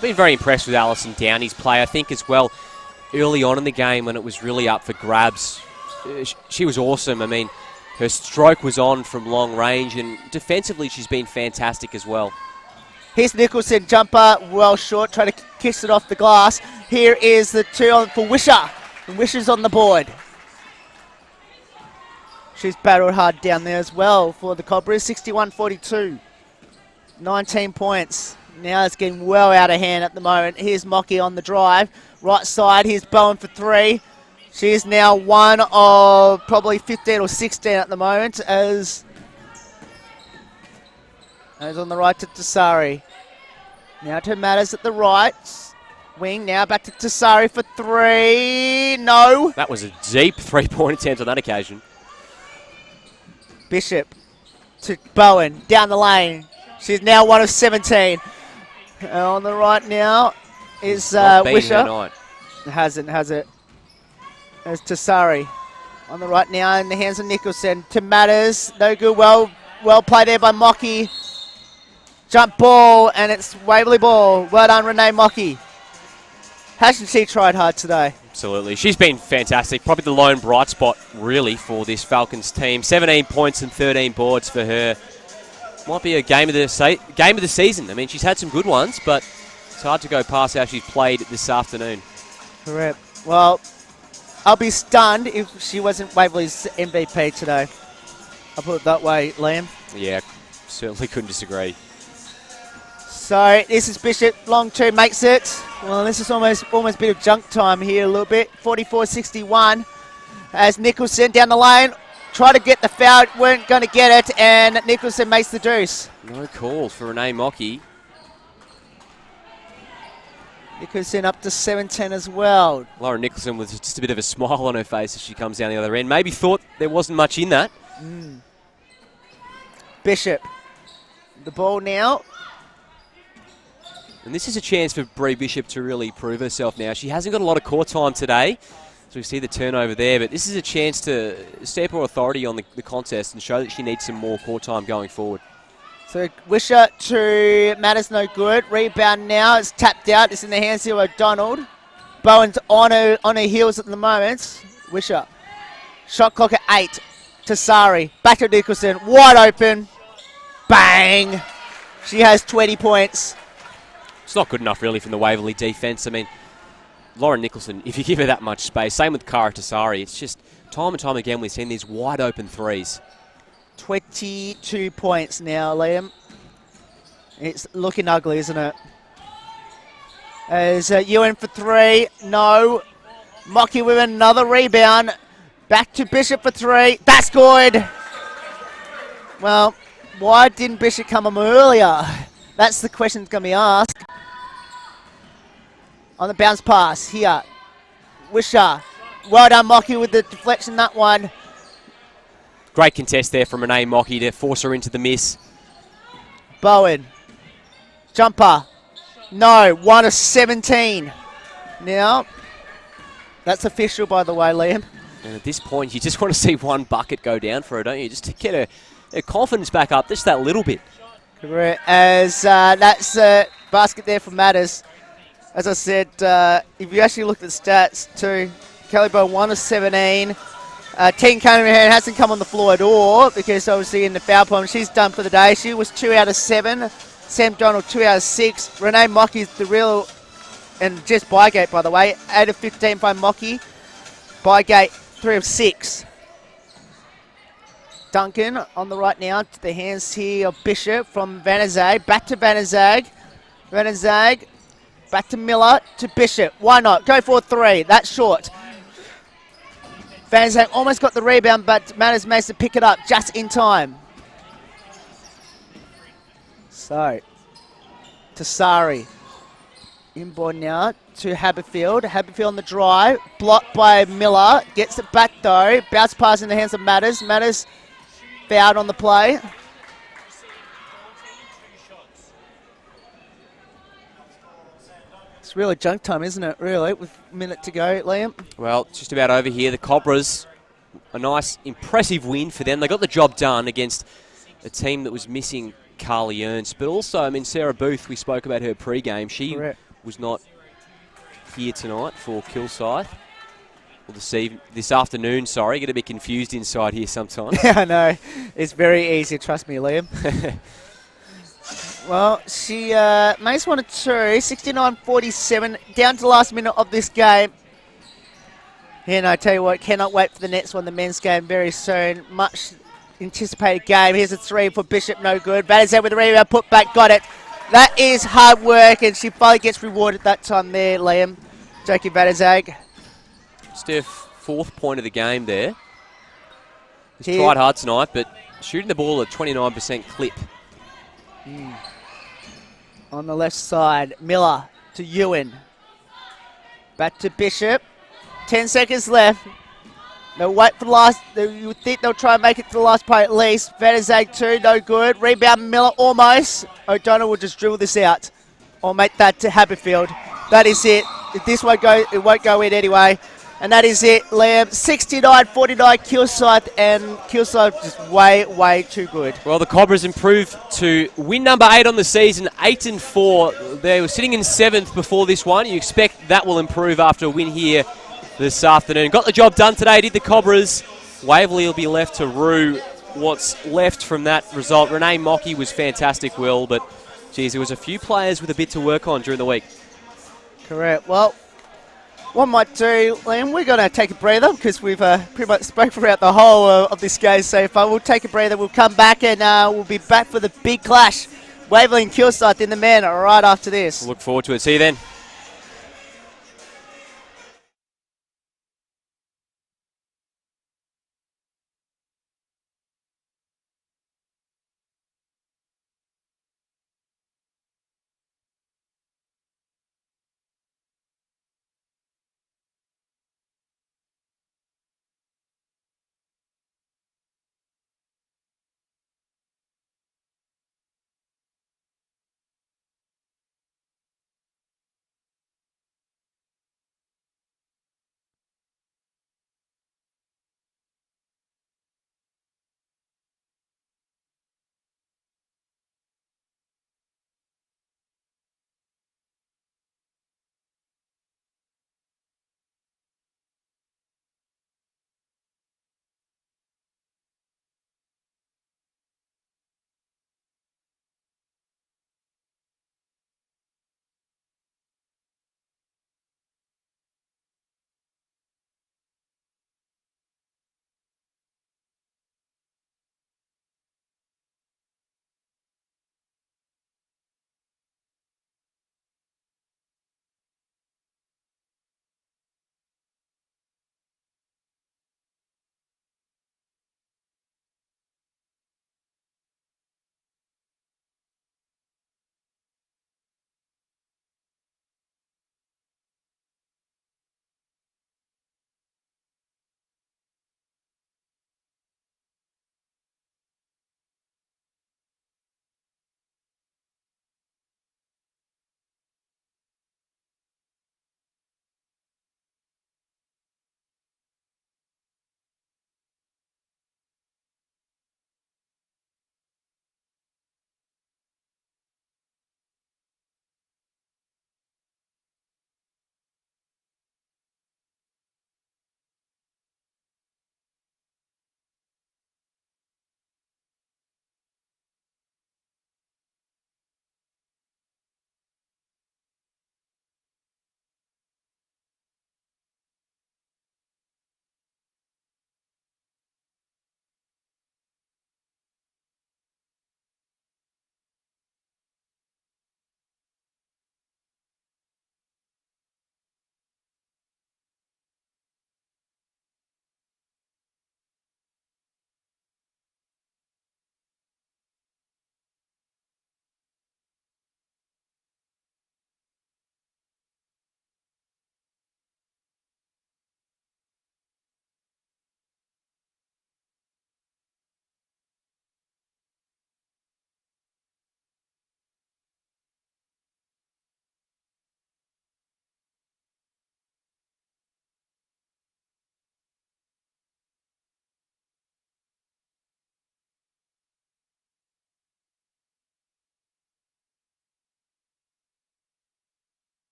Been very impressed with Alison Downey's play, I think, as well. Early on in the game when it was really up for grabs, she was awesome. I mean, her stroke was on from long range, and defensively she's been fantastic as well. Here's Nicholson, jumper, well short, trying to kiss it off the glass. Here is the two on for Wisher. And Wisher's on the board. She's battled hard down there as well for the Cobras. 61-42. 19 points. Now it's getting well out of hand at the moment. Here's Mocky on the drive. Right side, here's Bowen for three. She is now one of probably 15 or 16 at the moment as on the right to Tasari. Now to Matters at the right wing. Now back to Tasari for three. No. That was a deep three-point attempt on that occasion. Bishop to Bowen down the lane. She's now one of 17. On the right now is Wisher. Hasn't, has it? There's Tasari. On the right now in the hands of Nicholson. To Matters. No good. Well played there by Mocky. Jump ball, and it's Waverley ball. Well done, Renee Mocky. Hasn't she tried hard today? Absolutely. She's been fantastic. Probably the lone bright spot, really, for this Falcons team. 17 points and 13 boards for her. Might be a game of the season. I mean, she's had some good ones, but it's hard to go past how she's played this afternoon. Correct. Well, I'll be stunned if she wasn't Waverley's MVP today. I'll put it that way, Liam. Yeah, certainly couldn't disagree. So this is Bishop, long two makes it. Well, this is almost a bit of junk time here a little bit. 44-61 as Nicholson down the lane. Try to get the foul, weren't going to get it, and Nicholson makes the deuce. No call for Renee Mocky. Nicholson up to 17 as well. Lauren Nicholson with just a bit of a smile on her face as she comes down the other end. Maybe thought there wasn't much in that. Bishop, the ball now. And this is a chance for Bree Bishop to really prove herself now. She hasn't got a lot of court time today, so we see the turnover there, but this is a chance to step her authority on the contest and show that she needs some more court time going forward. So Wisher to Matters, no good. Rebound now, it's tapped out. It's in the hands of O'Donnell. Bowen's on her heels at the moment. Wisher. Shot clock at 8. Tasari. Back to Nicholson. Wide open. Bang. She has 20 points. It's not good enough, really, from the Waverley defence. I mean, Lauren Nicholson, if you give her that much space, same with Cara Tasari, it's just time and time again we've seen these wide open threes. 22 points now, Liam. It's looking ugly, isn't it? As Ewan for three. No. Mocky with another rebound. Back to Bishop for three. That's good. Well, why didn't Bishop come on earlier? That's the question that's going to be asked. On the bounce pass here. Wisher. Well done, Mocky, with the deflection, that one. Great contest there from Renee Mocky to force her into the miss. Bowen. Jumper. No. 1 of 17. now. That's official, by the way, Liam. And at this point, you just want to see one bucket go down for her, don't you? Just to get her confidence back up just that little bit. Correct. As that's a basket there for Matters. As I said, if you actually look at the stats too, Kelly Bow 1 of 17. Team Cunningham hasn't come on the floor at all because obviously in the foul problem she's done for the day. She was 2 out of 7. Sam Donald 2 out of 6. Renee Mockey's the real, and just Bygate by the way, 8 of 15 by Mockey. Bygate 3 of 6. Duncan on the right now to the hands here of Bishop from Vanazag. Back to Vanazag. Vanazag back to Miller to Bishop. Why not? Go for 3. That's short. Vanazag almost got the rebound, but Matters managed to pick it up just in time. So, to Sari. Inboard now to Haberfield. Haberfield on the drive. Blocked by Miller. Gets it back though. Bounce pass in the hands of Matters. Matters fouled on the play. It's really junk time, isn't it, really, with a minute to go, Liam? Well, it's just about over here. The Cobras, a nice, impressive win for them. They got the job done against a team that was missing Carly Ernst. But also, I mean, Sarah Booth, we spoke about her pre-game. She was not here tonight for Kilsyth. Or this afternoon, sorry. Get a bit confused inside here sometimes. Yeah, I know. It's very easy, trust me, Liam. Well, she makes 1 of 2, 69-47, down to the last minute of this game. And I tell you what, cannot wait for the next one, the men's game, very soon. Much anticipated game. Here's a 3 for Bishop, no good. Vanazag with the rebound, put back, got it. That is hard work, and she finally gets rewarded that time there, Liam. Jackie Vanazag. Just her 4th point of the game there. She's tried hard tonight, but shooting the ball at 29% clip. On the left side, Miller to Ewan. Back to Bishop. 10 seconds left. They'll wait for the last. You would think they'll try and make it to the last play at least. Vanazag 2, no good. Rebound Miller almost. O'Donnell will just dribble this out. Or make that to Haberfield. That is it. If this won't go, it won't go in anyway. And that is it, Liam. 69-49 Kilsyth, and Kilsyth just way too good. Well, the Cobras improved to win number 8 on the season, 8-4. They were sitting in 7th before this one. You expect that will improve after a win here this afternoon. Got the job done today, did the Cobras. Waverley will be left to rue what's left from that result. Renee Mockey was fantastic, Will, but, geez, there was a few players with a bit to work on during the week. Correct. Well, what might do, Liam, we're going to take a breather because we've pretty much spoken throughout the whole of this game so far. We'll take a breather, we'll come back, and we'll be back for the big clash. Waverley and Kilsyth in the men right after this. Look forward to it. See you then.